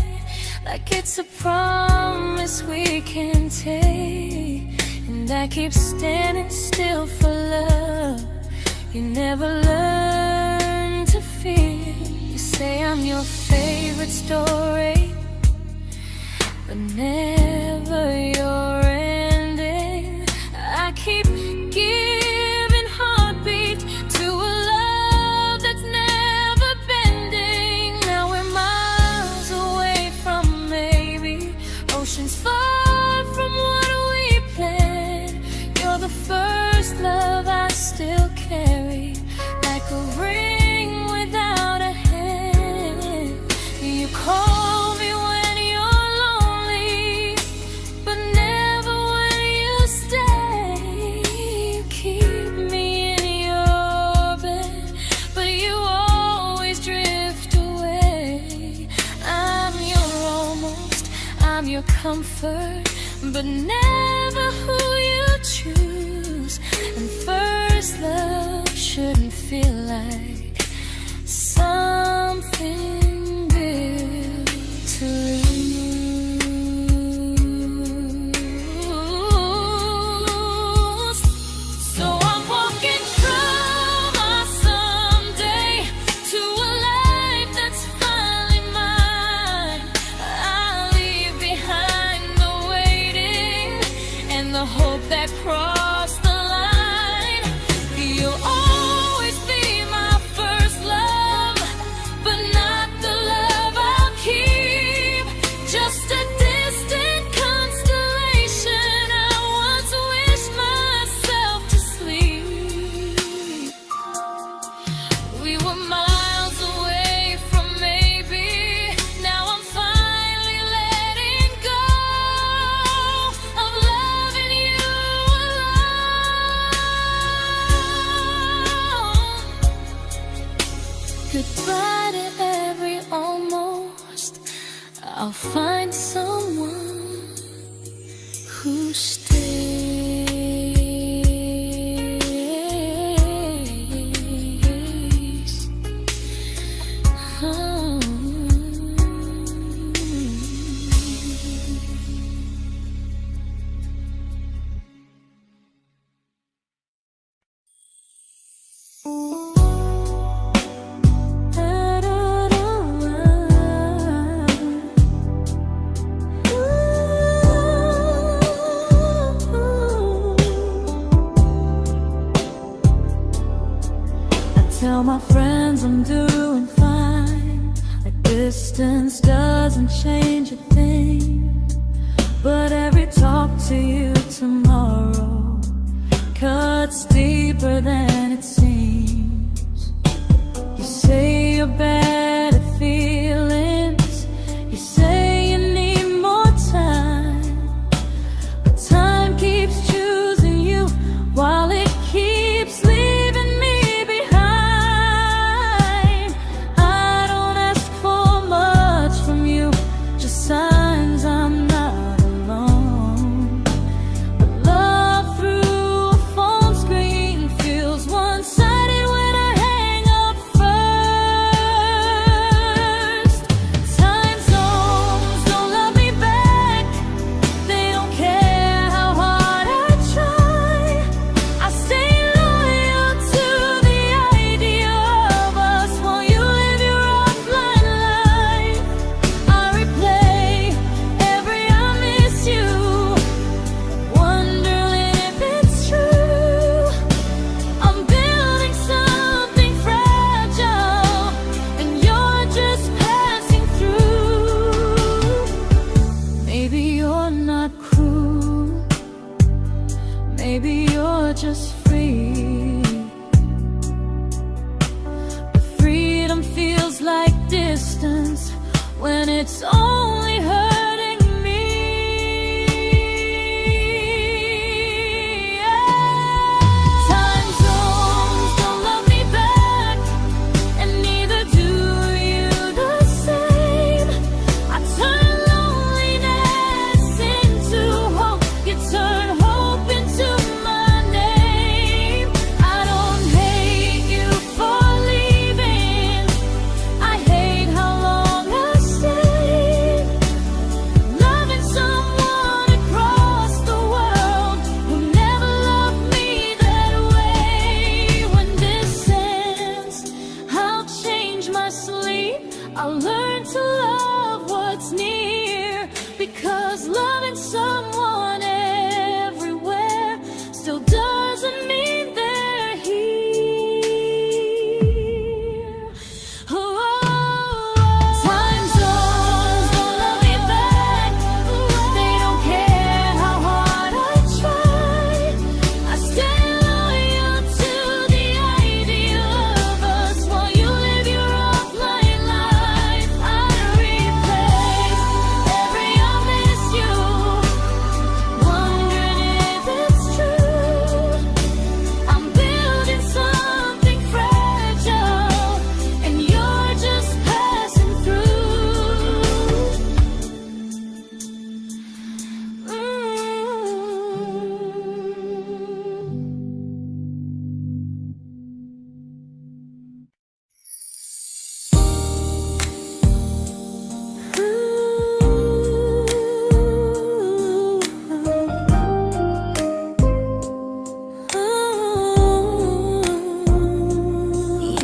like it's a promise we can take, and I keep standing still for love. You never learn to feel. You say I'm your favorite story, but never your ending. I keep giving heartbeat to a love that's never bending. Now we're miles away from maybe oceans far from what we planned. You're the first love I still carry, like a ring without a hand. You call me when you're lonely, but never when you stay. You keep me in your bed, but you always drift away. I'm your almost, I'm your comfort, but never who you choose. And first love shouldn't feel like something built to lose. So I'm walking through my someday to a life that's finally mine. I'll leave behind the waiting and the hope that crossed the line. You'll always be my first love, but not the love I'll keep. Just a distant constellation I once wished myself to sleep. We were miles away from maybe. Now I'm finally letting go of loving you alone. Goodbye to every almost. I'll find someone who stays. Oh. Tell my friends I'm doing fine, that distance doesn't change a thing. But every talk to you tomorrow cuts deeper than it seems. your better feelings. You say you need more time, but time keeps choosing you while it keeps leaving me behind. I don't ask for much from you, just signs I'm not alone. But love through a phone screen feels one-sided when I hang up first. Time zones don't love me back, they don't care how hard I try. I stay loyal to the idea of us while you live your offline life. I replay every I miss you, wondering if it's true. I'm building something fragile, and you're just passing through. Maybe you're not cruel, maybe you're just free. But freedom feels like distance when it's only hurting me. Time zones don't love me back, and neither do you the same. I turn loneliness into hope, you turn hope into my name. I don't hate you for leaving, I hate how long I stayed. Loving someone across the world who never loved me that way. When this ends, I'll change my sleep, I'll learn to love what's near, because loving someone everywhere still doesn't mean they're here. Time zones don't love me back, they don't care how hard I try. I stay loyal to the idea of us while you live your offline life. I replace every I miss you, wondering if it's true. I'm building something fragile, and you're just passing through.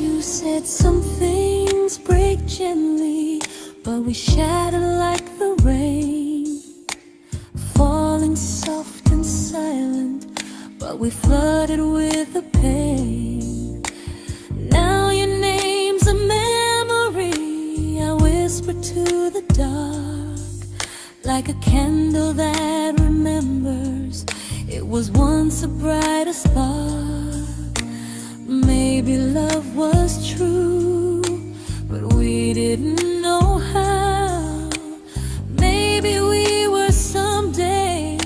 You said some things break gently, but we shatter like the rain, falling soft and silent, but we flooded with the pain. Now your name's a memory I whisper to the dark, like a candle that remembers it was once a brighter spark. Maybe love was true, but we didn't know how. Maybe we were someday,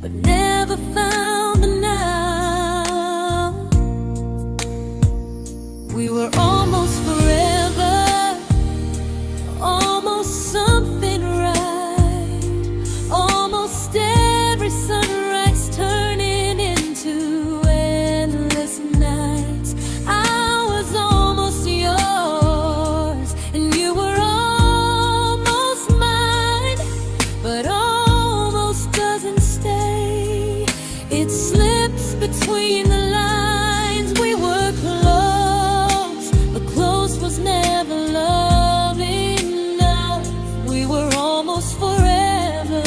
but never found the now. We were almost forever, almost something right, almost every sunrise turning into endless nights. I was almost yours, and you were almost mine, but almost doesn't stay. It slips between the lines. We were close, but close was never love enough. We were almost forever,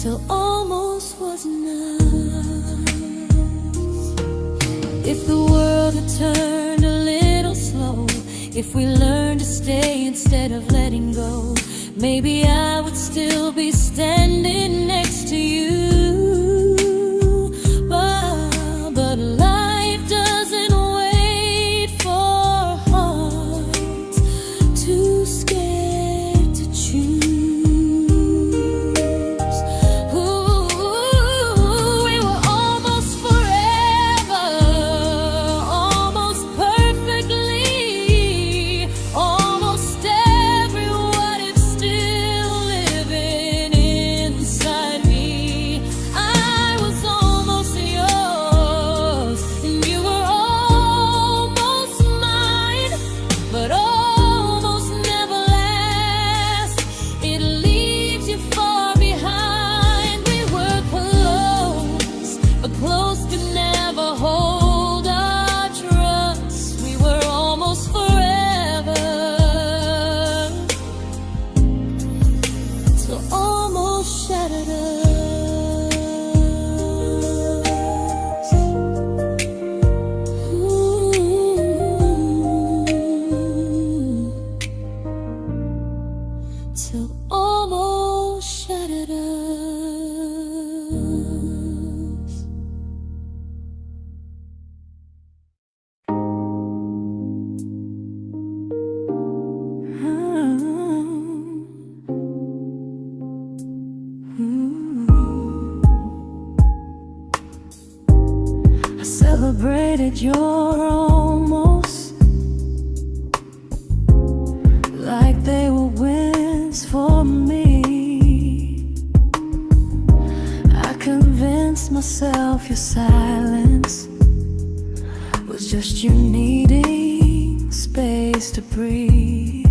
till almost was enough. If the world had turned a little slow, if we learned to stay instead of letting go, maybe I would still be standing next to you. But life doesn't celebrated your almost like they were wins for me. I convinced myself your silence was just you needing space to breathe.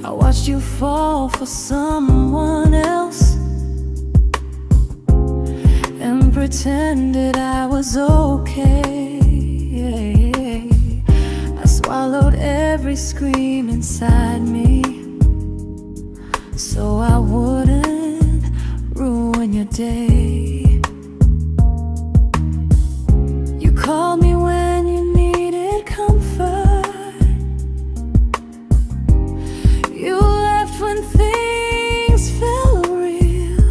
I watched you fall for someone else and pretended I was okay. I swallowed every scream inside me so I wouldn't ruin your day. You called me when you needed comfort. You left when things felt real.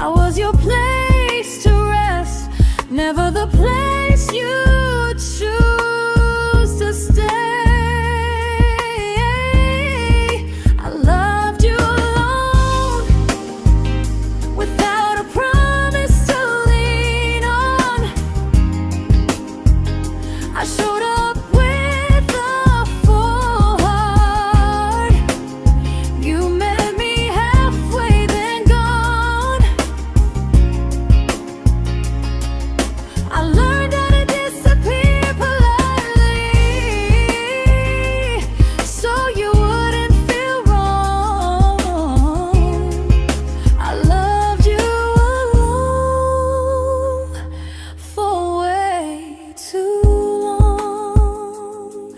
I was your place to rest, never the place you choose to stay. I loved you alone, without a promise to lean on. I showed up with a full heart. You met me halfway, then gone. I learned how to disappear politely, so you wouldn't feel wrong. I loved you alone for way too long.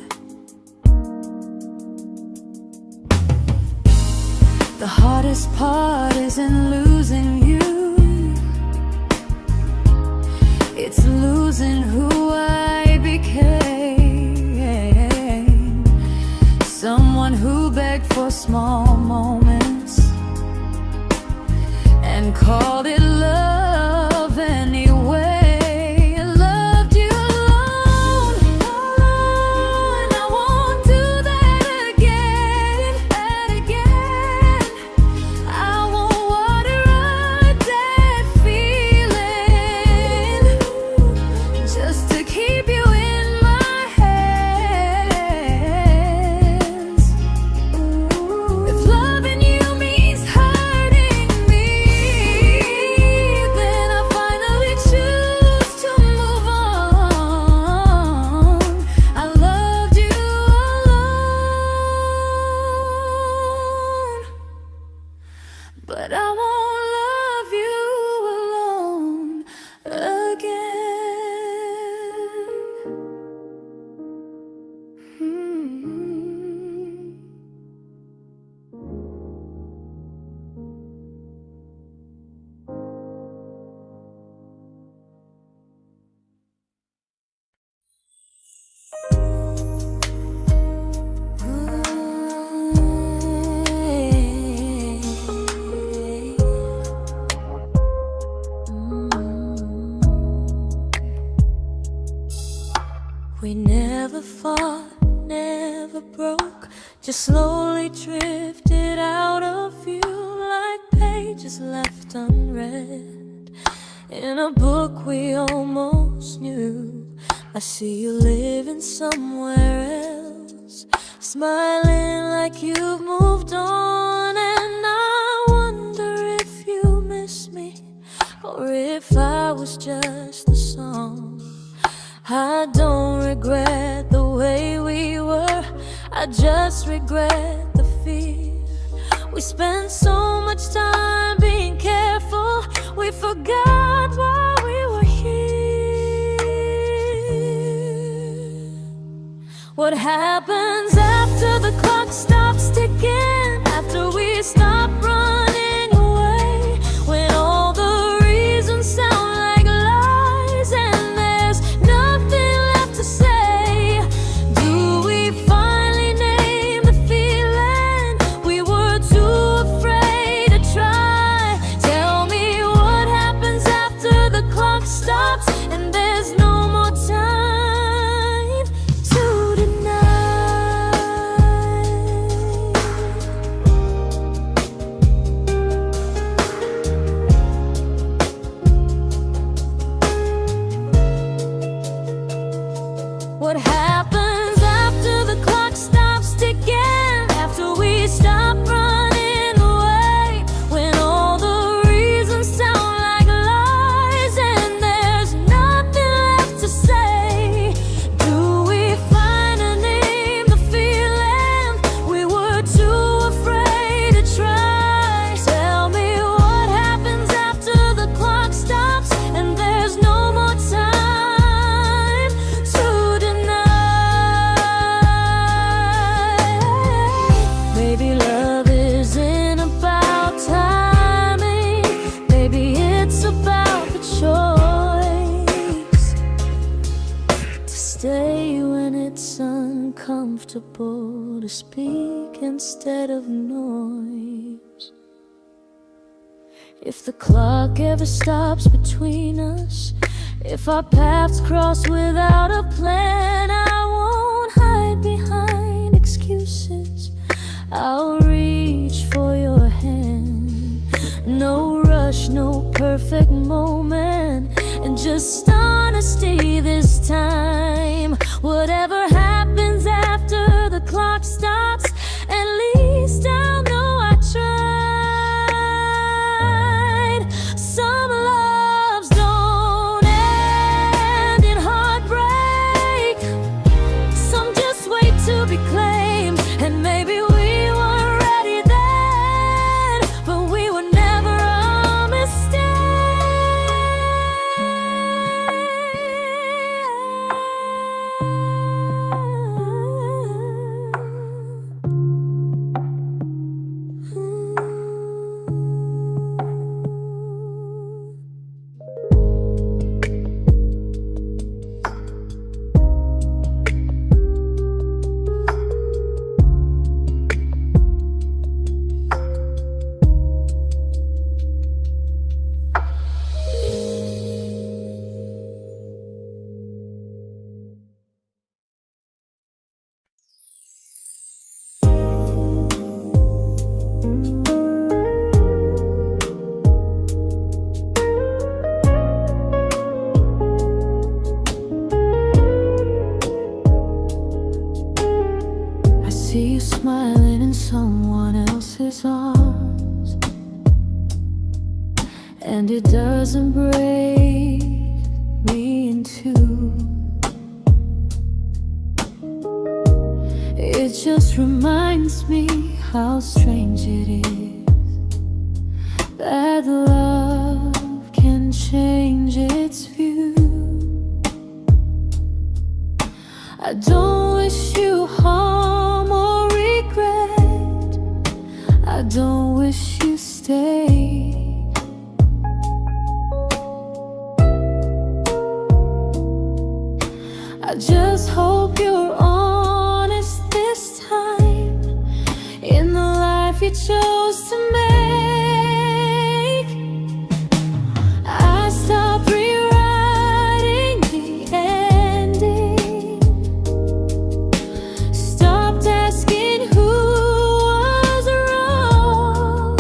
The hardest part isn't losing you, it's losing who I became. Someone who begged for small moments and called it love anyway. I loved you alone, and I won't do that again. I won't water a dead feeling just to keep you in my hands. If loving you means hurting me, then I finally choose to move on. I loved you alone, but I won't love you alone again. We never fought, never broke, just slowly drifted out of view like pages left unread in a book we almost knew. I see you living somewhere else, smiling like you've moved on, and I wonder if you miss me or if I was just the song. I don't regret the way we were, I just regret the fear. We spent so much time being careful, we forgot why we were here. What happens after the clock stops ticking, after we stop running away, when all the reasons sound like lies and there's nothing left to say? Do we finally name the feeling we were too afraid to try? Tell me what happens after the clock stops and there's no more time to deny. comfortable to speak instead of noise. If the clock ever stops between us, if our paths cross without a plan, I won't hide behind excuses. I'll reach for your hand. No rush, no perfect moment, and just honesty this time. Whatever happens after the clock stops, at least I'll know I tried. Some loves don't end in heartbreak, some just wait to be claimed. And maybe we weren't ready then, but we were never a mistake. I see you smiling in someone else's arms, and it doesn't break me in two. It just reminds me how strange it is that love can change its view. I don't wish you harm or regret, I don't wish you stay. I just hope you're honest this time in the life you chose to make. I stopped rewriting the ending, stopped asking who was wrong.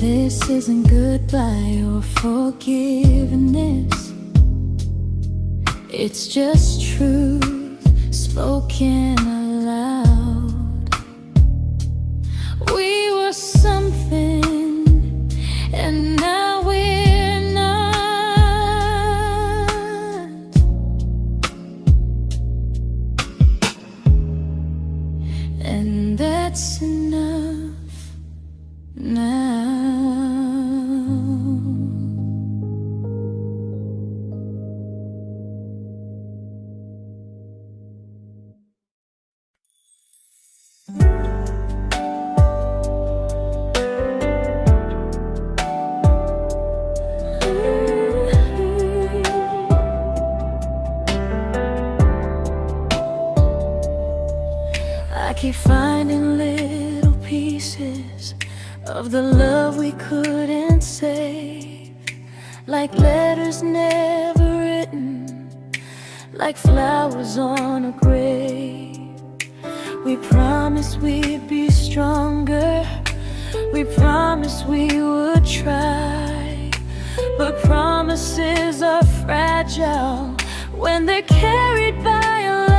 This isn't goodbye or forgiveness. It's just truth spoken aloud. We were something, and now we're not. And that's enough now. I keep finding little pieces of the love we couldn't save, like letters never written, like flowers on a grave. We promised we'd be stronger, we promised we would try, but promises are fragile when they're carried by a lie.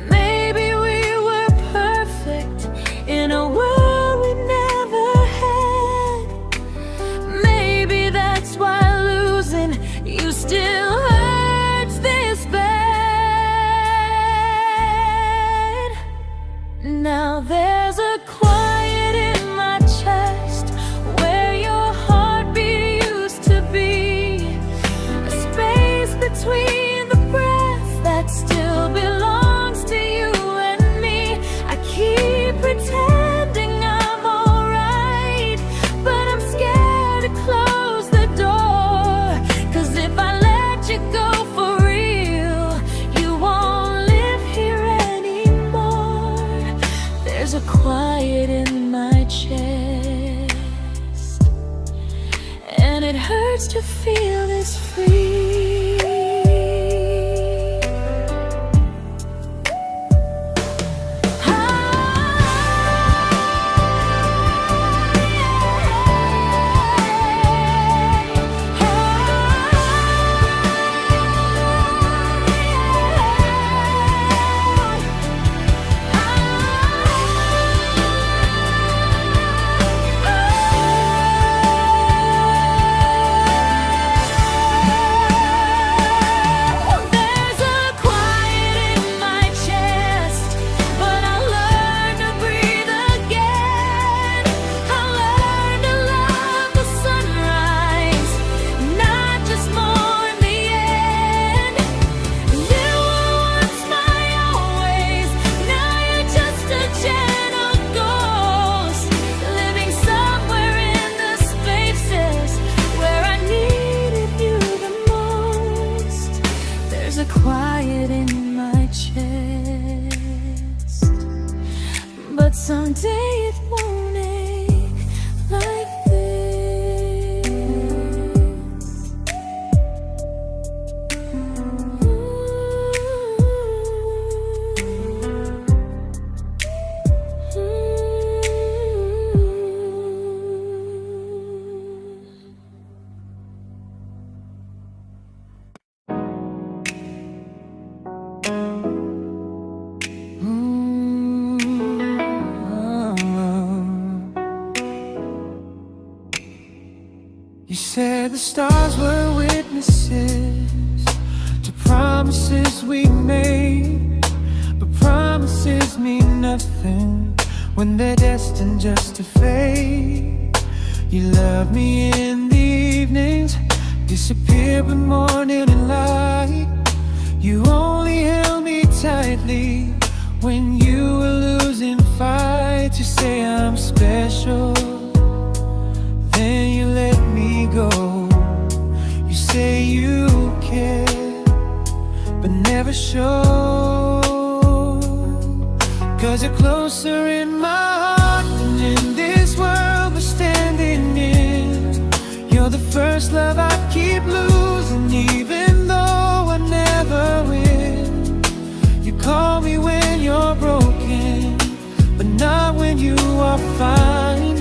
Maybe we were perfect in a world we never had. Maybe that's why losing you still hurts this bad. Now there's a quiet in my chest where your heartbeat used to be, a space between the breaths that still belongs to you and me. I keep pretending I'm alright, but I'm scared to close the door, 'cause if I let you go for real, you won't live here anymore. There's a quiet in my chest, and it hurts to feel this free. Quiet in my chest, but someday it won't ache like this. You said the stars were witnesses to promises we made, but promises mean nothing when they're destined just to fade. You love me in the evenings, disappear when morning and light. You only held me tightly when you were losing fights. You say I'm special, then you let me go. You say you care, but never show, 'cause you're closer in my heart than in this world we're standing in. You're the first love I keep losing, even though I never win. You call me when you're broken, but not when you are fine.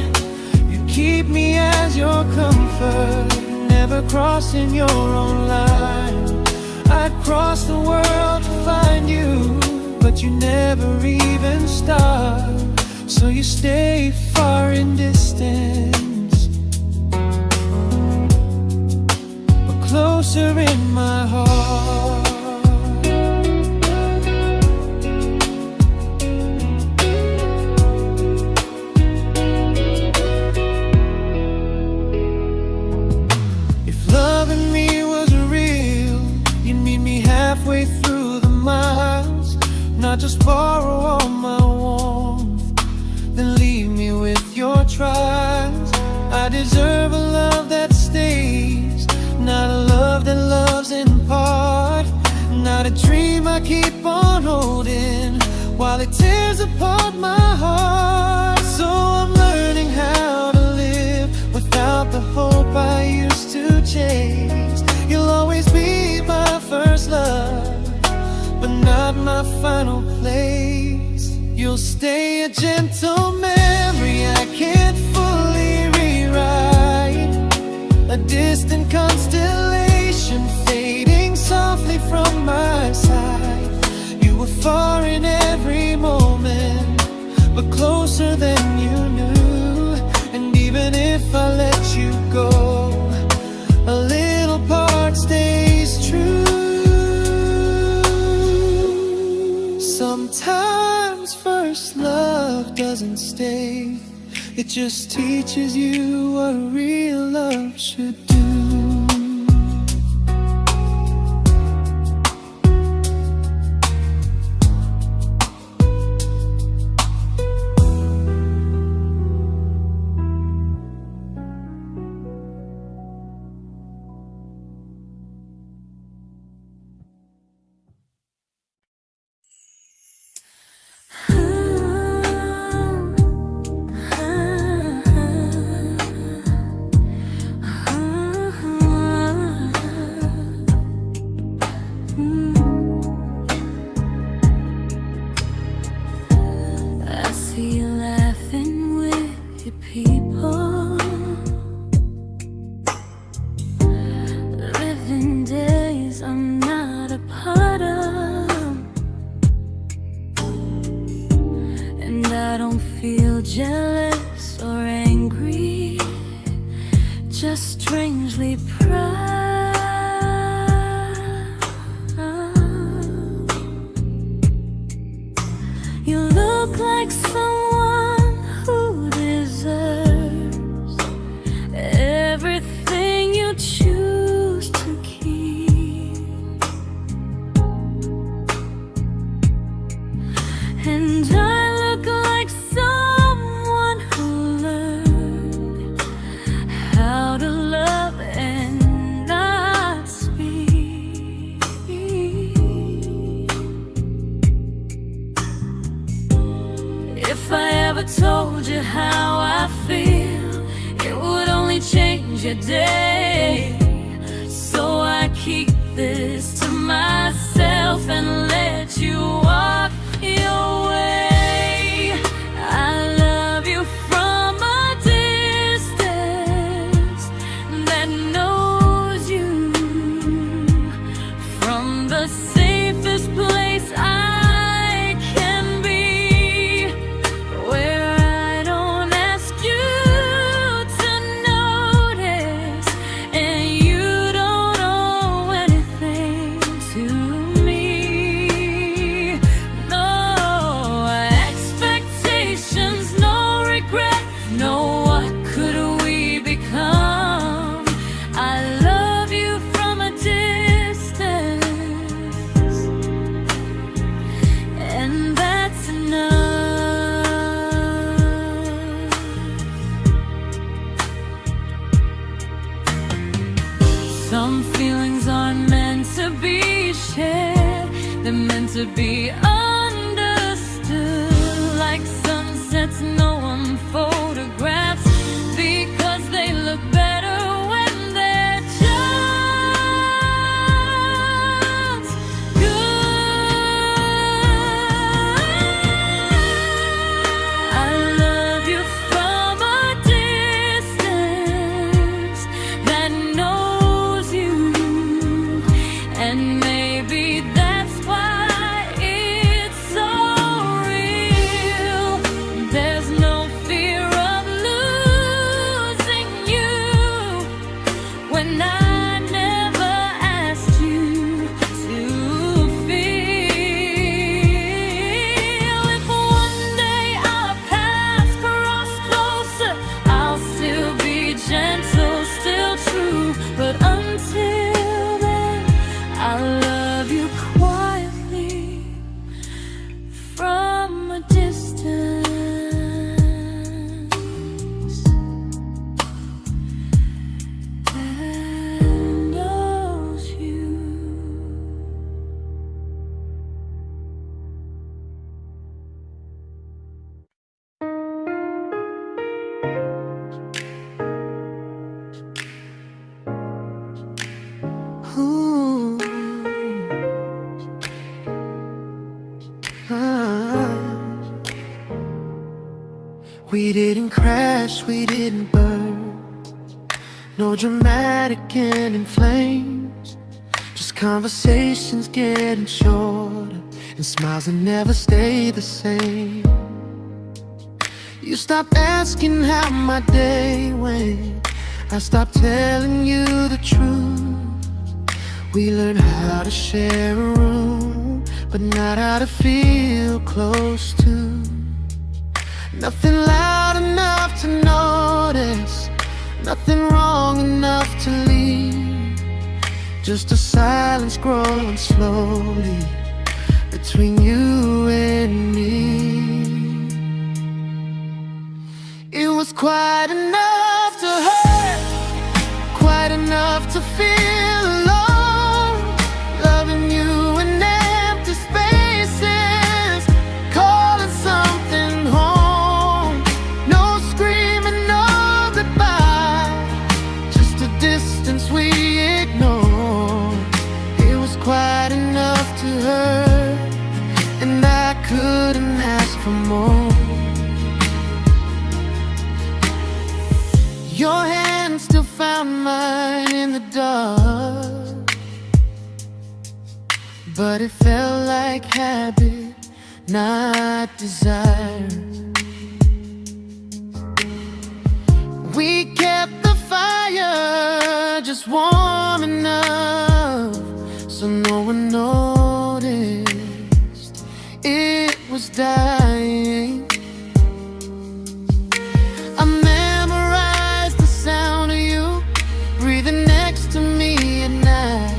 prefer never crossing your own line. I'd cross the world to find you, but you never even start. So you stay far in distance, but closer in my heart. Halfway through the miles, not just borrow all my warmth, then leave me with your trials. I deserve a love that stays, not a love that loves in part, not a dream I keep on holding while it tears apart my heart. So I'm learning how to live without the hope I used to chase. You'll always be my first love, but not my final place. You'll stay a gentle memory I can't fully rewrite, a distant constellation fading softly from my side. You were far in every moment, but closer than you knew. And even if I let you go, a little part stays true. Sometimes first love doesn't stay, it just teaches you what real love should do. Jealous or angry, just strangely proud. You look like someone who deserves everything you choose to keep. And I look like someone who learned how to love and not speak. If I ever told you how I feel, it would only change your day. So I keep this to myself and let you walk your way. I love you from a distance that knows you, from the safest place I can be, where I don't ask you to notice and you don't owe anything to me. No expectations, no regret, no what could we become. I love you from a distance, and that's enough. Some feelings aren't meant to be shared, they're meant to be understood. Like sunsets no one photographs, because they look better when they're just good. I love you from a distance We didn't crash, we didn't burn. No dramatic end in flames. Just conversations getting shorter, and smiles that never stay the same. You stopped asking how my day went. I stopped telling you the truth. We learned how to share a room, but not how to feel close to. Nothing loud enough to notice, nothing wrong enough to leave. Just a silence growing slowly between you and me. It was quite enough to hurt, quite enough to feel alone. Loving you in empty spaces, calling something home. No screaming, no goodbye, just a distance we ignored. It was quite enough to hurt, and I couldn't ask for more. Your hand still found mine in the dark, but it felt like habit, not desire. We kept the fire just warm enough so no one noticed it was dying. I memorized the sound of you breathing next to me at night,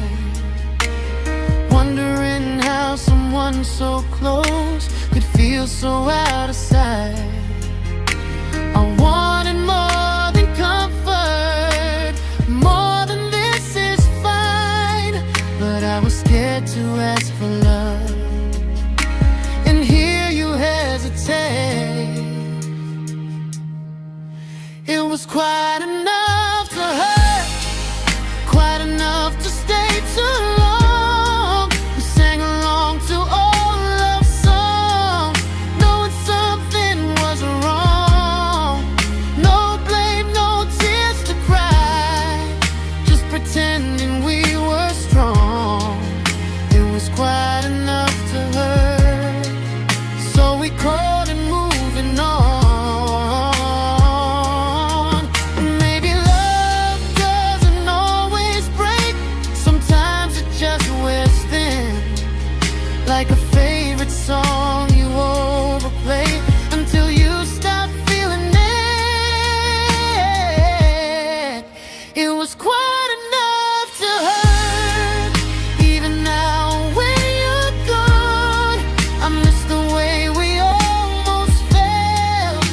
wondering how someone so close could feel so out of sight. I wanted more than comfort, more than this is fine, but I was scared to ask for love and hear you hesitate. It was quite enough to hurt, quite enough to stay too long. We sang along to old love songs, knowing something was wrong. No blame, no tears to cry, just pretending we were strong. It was quite enough to hurt, so we crawled and moving on. Like a favorite song you overplay until you stop feeling it. It was quite enough to hurt. Even now when you're gone, I miss the way we almost felt,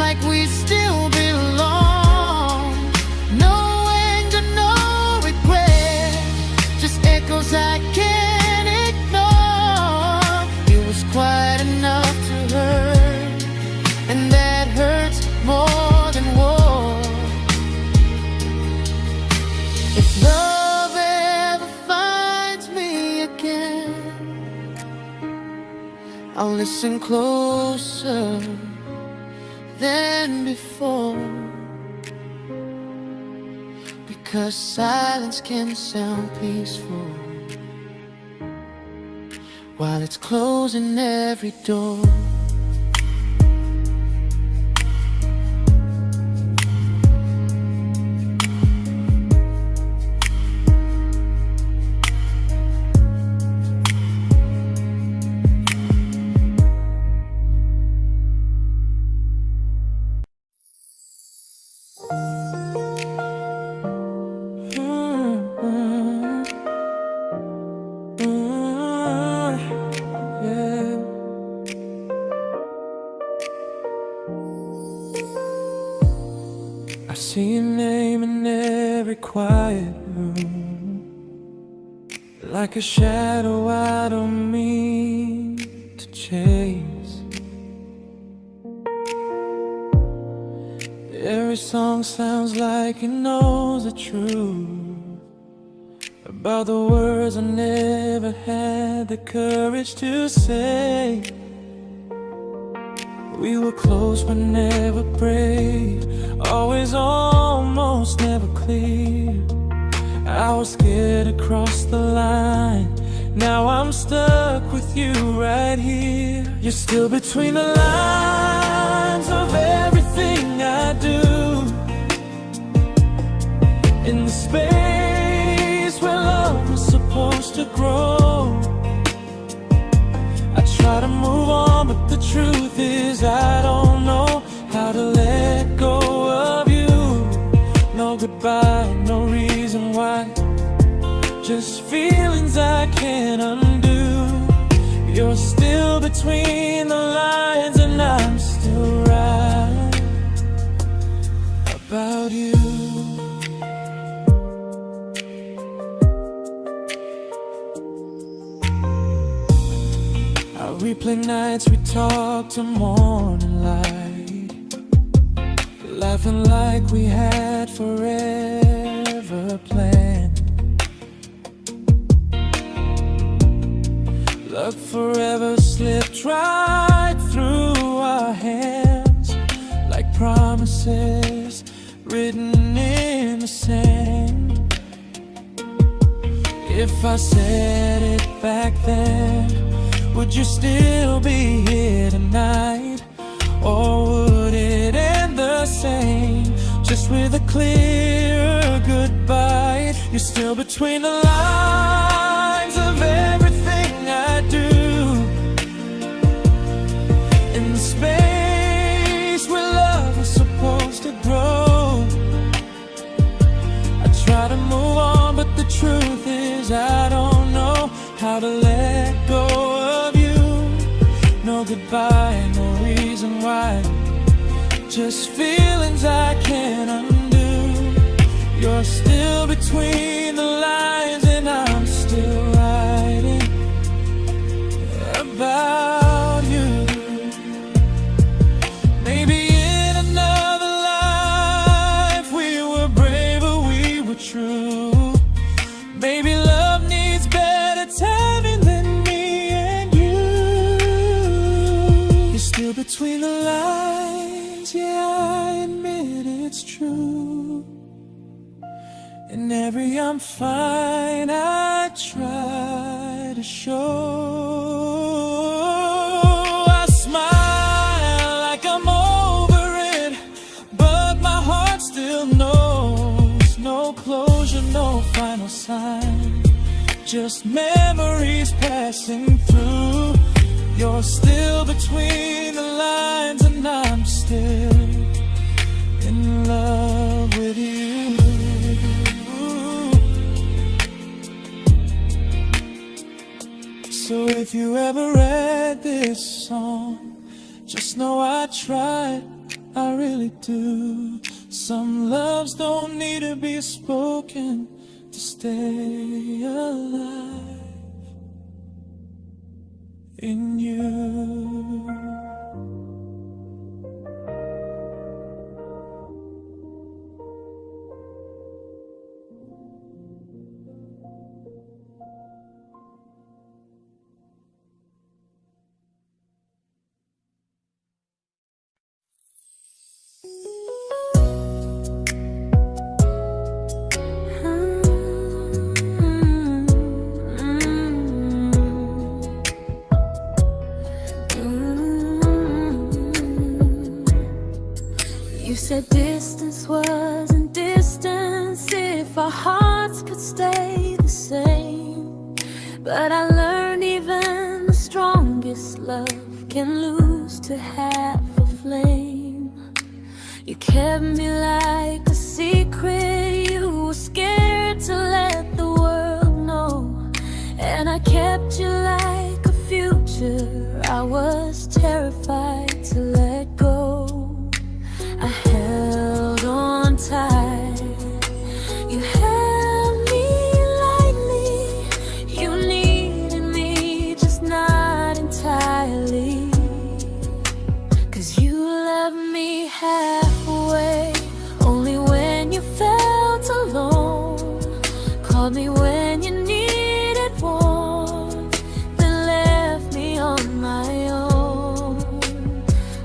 like we still belong. No anger, no regret, just echoes I can't ignore. It was quite enough to hurt, and that hurts more than war. If love ever finds me again, I'll listen closer than before, because silence can sound peaceful while it's closing every door. I see your name in every quiet room, like a shadow I don't mean to chase. Every song sounds like it knows the truth about the words I never had the courage to say. We were close but never brave, always almost, never clear. I was scared to cross the line, now I'm stuck with you right here. You're still between the lines of everything I do, in the space where love was supposed to grow. I try to move on, but the truth is I don't know how to let go of you. No goodbye, no reason why, just feelings I can't undo. You're still between the lines and I'm still right about you. I replay nights we talk to morning light, laughing like we had forever planned. Luck forever slipped right through our hands, like promises written in the sand. If I said it back then, would you still be here tonight? Or would it end the same, just with a clearer goodbye? You're still between the lines of everything I do, in the space where love was supposed to grow. I try to move on, but the truth is I don't know how to let go of you. No goodbye, no reason why, just feelings I can't undo. You're still between the lines and I'm still writing about you. Maybe in another life we were braver, we were true. Maybe love needs better timing than me and you. You're still between the lines, yeah, I admit it's true. In every I'm fine I try to show. I smile like I'm over it, but my heart still knows. No closure, no final sign, just memories passing through. You're still between the lines and I'm still in love with you. So if you ever read this song, just know I tried, I really do. Some loves don't need to be spoken to stay alive in you. You said distance wasn't distance if our hearts could stay the same. But I learned even the strongest love can lose to half a flame. You kept me like a secret, you were scared to let the world know. And I kept you like a future, I was terrified to let go. I held on tight, you held me lightly. You needed me, just not entirely. 'Cause you loved me halfway, only when you felt alone. Called me when you needed warmth, then left me on my own.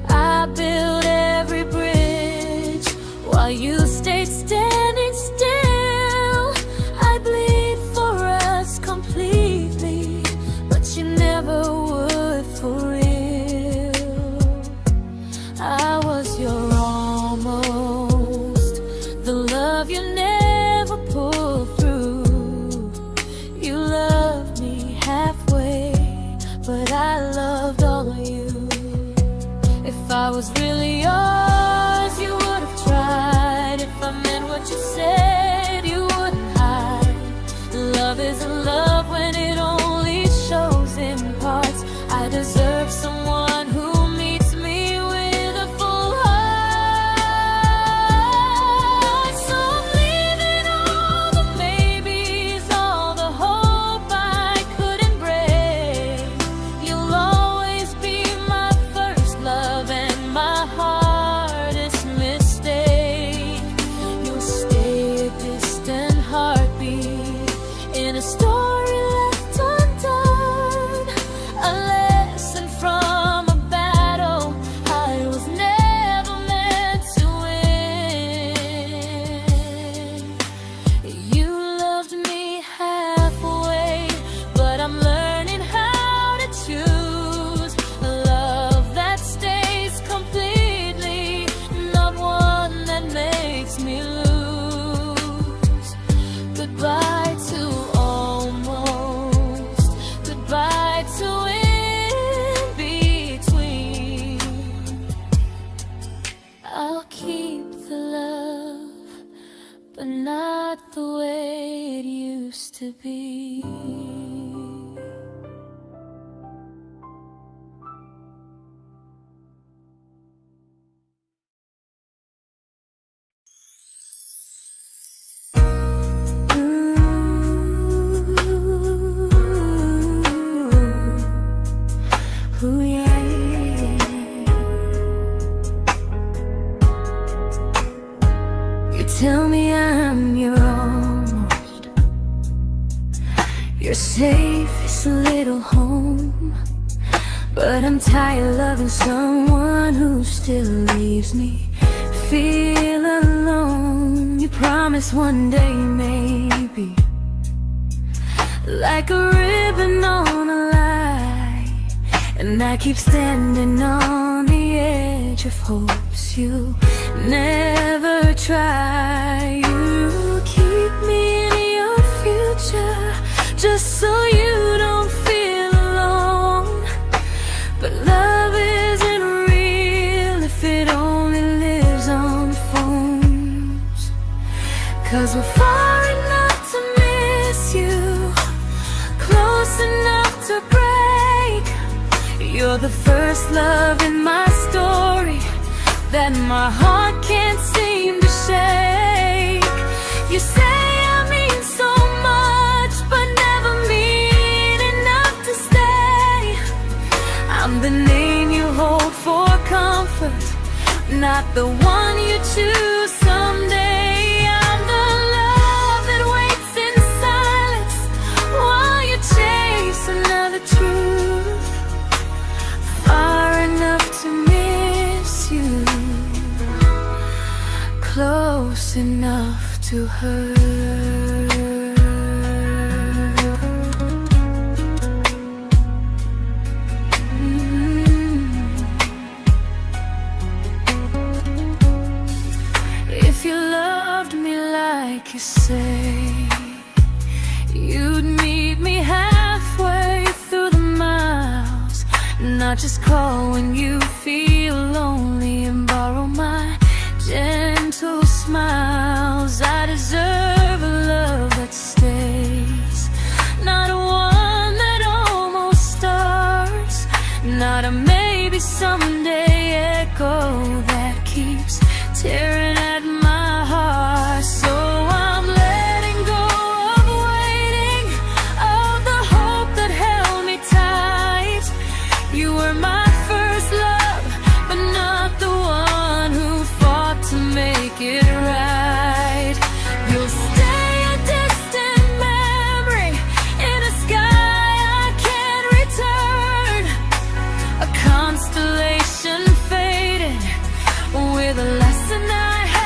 I while you stayed standing still. I bleed for us completely, but you never would for real. I was your almost, the love you never pulled through. You loved me halfway, but I loved all of you. If I was really yours, you would have tried. If I meant what you said, you wouldn't hide. Love isn't love when it only shows in parts. I deserve someone who meets me with a full heart. So I'm leaving all the maybes, all the hope I couldn't break. You'll always be my first love and my hardest mistake. You'll stay a distant heartbeat in a story left undone, a lesson from a battle I was never meant to win. You loved me halfway, but I'm learning how to choose a love that stays completely, not one that makes me lose. Goodbye to almost, goodbye to in between. I'll keep the love, but not the way it used to be. Ooh, yeah, yeah. You tell me I'm your almost, your safest little home, but I'm tired loving someone who still leaves me feel alone. You promise one day maybe, like a ribbon on a line, and I keep standing on the edge of hopes you never try. You keep me in your future just so you don't feel alone. But love isn't real if it only lives on phones. 'Cause we're far enough to miss you, close enough to break. You're the first love in my story that my heart can't seem to shake. You say I mean so much, but never mean enough to stay. I'm the name you hold for comfort, not the one you choose someday. I'm the love that waits in silence while you chase another truth. Far enough to miss you, close enough to hurt. If you loved me like you say, you'd meet me halfway through the miles, not just call when you feel lonely and borrow my gentle smiles. I deserve a love that stays, not one that almost starts, not a maybe someday echo that keeps tearing at my heart. So I'm letting go of waiting, of the hope that held me tight. You were my first love, but not the one who fought to make it right. You'll stay a distant memory in a sky I can't return, a constellation faded with a lesson I had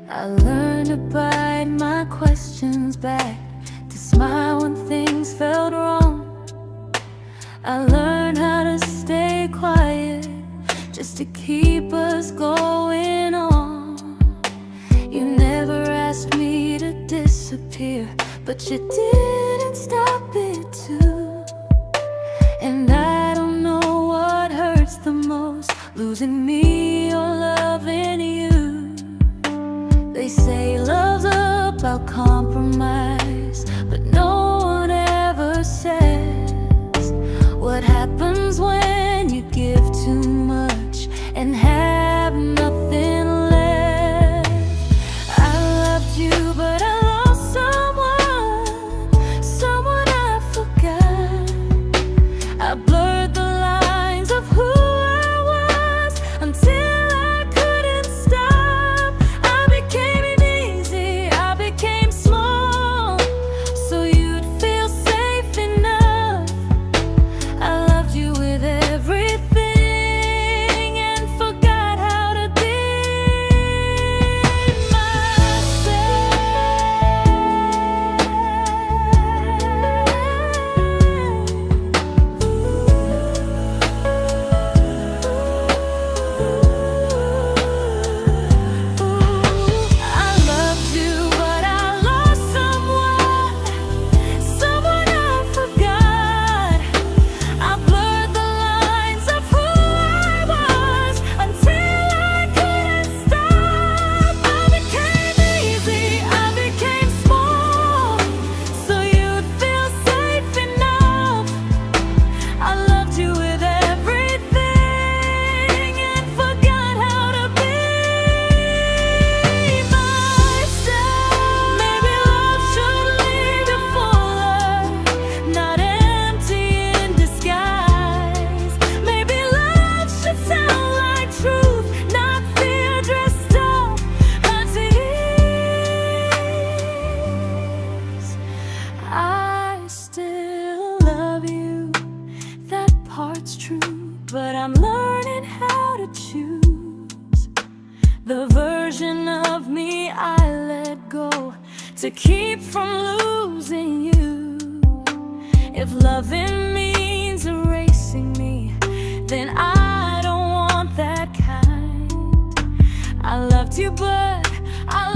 I learned to bite my questions back, to smile when things felt wrong. I learned how to stay quiet, just to keep us going on. You never asked me to disappear, but you didn't stop it too. And I don't know what hurts the most, losing me or loving you. They say love's about compromise, but no one ever says what happens when you give too much and have nothing left. I loved you, but I lost someone I forgot. I blurred the lines of who I was until I couldn't stop. I became easy, I became small, so you'd feel safe enough. I loved you with everything and forgot how to be but I'm learning how to choose the version of me I let go to keep from losing you. If loving means erasing me, then I don't want that kind. I loved you, but I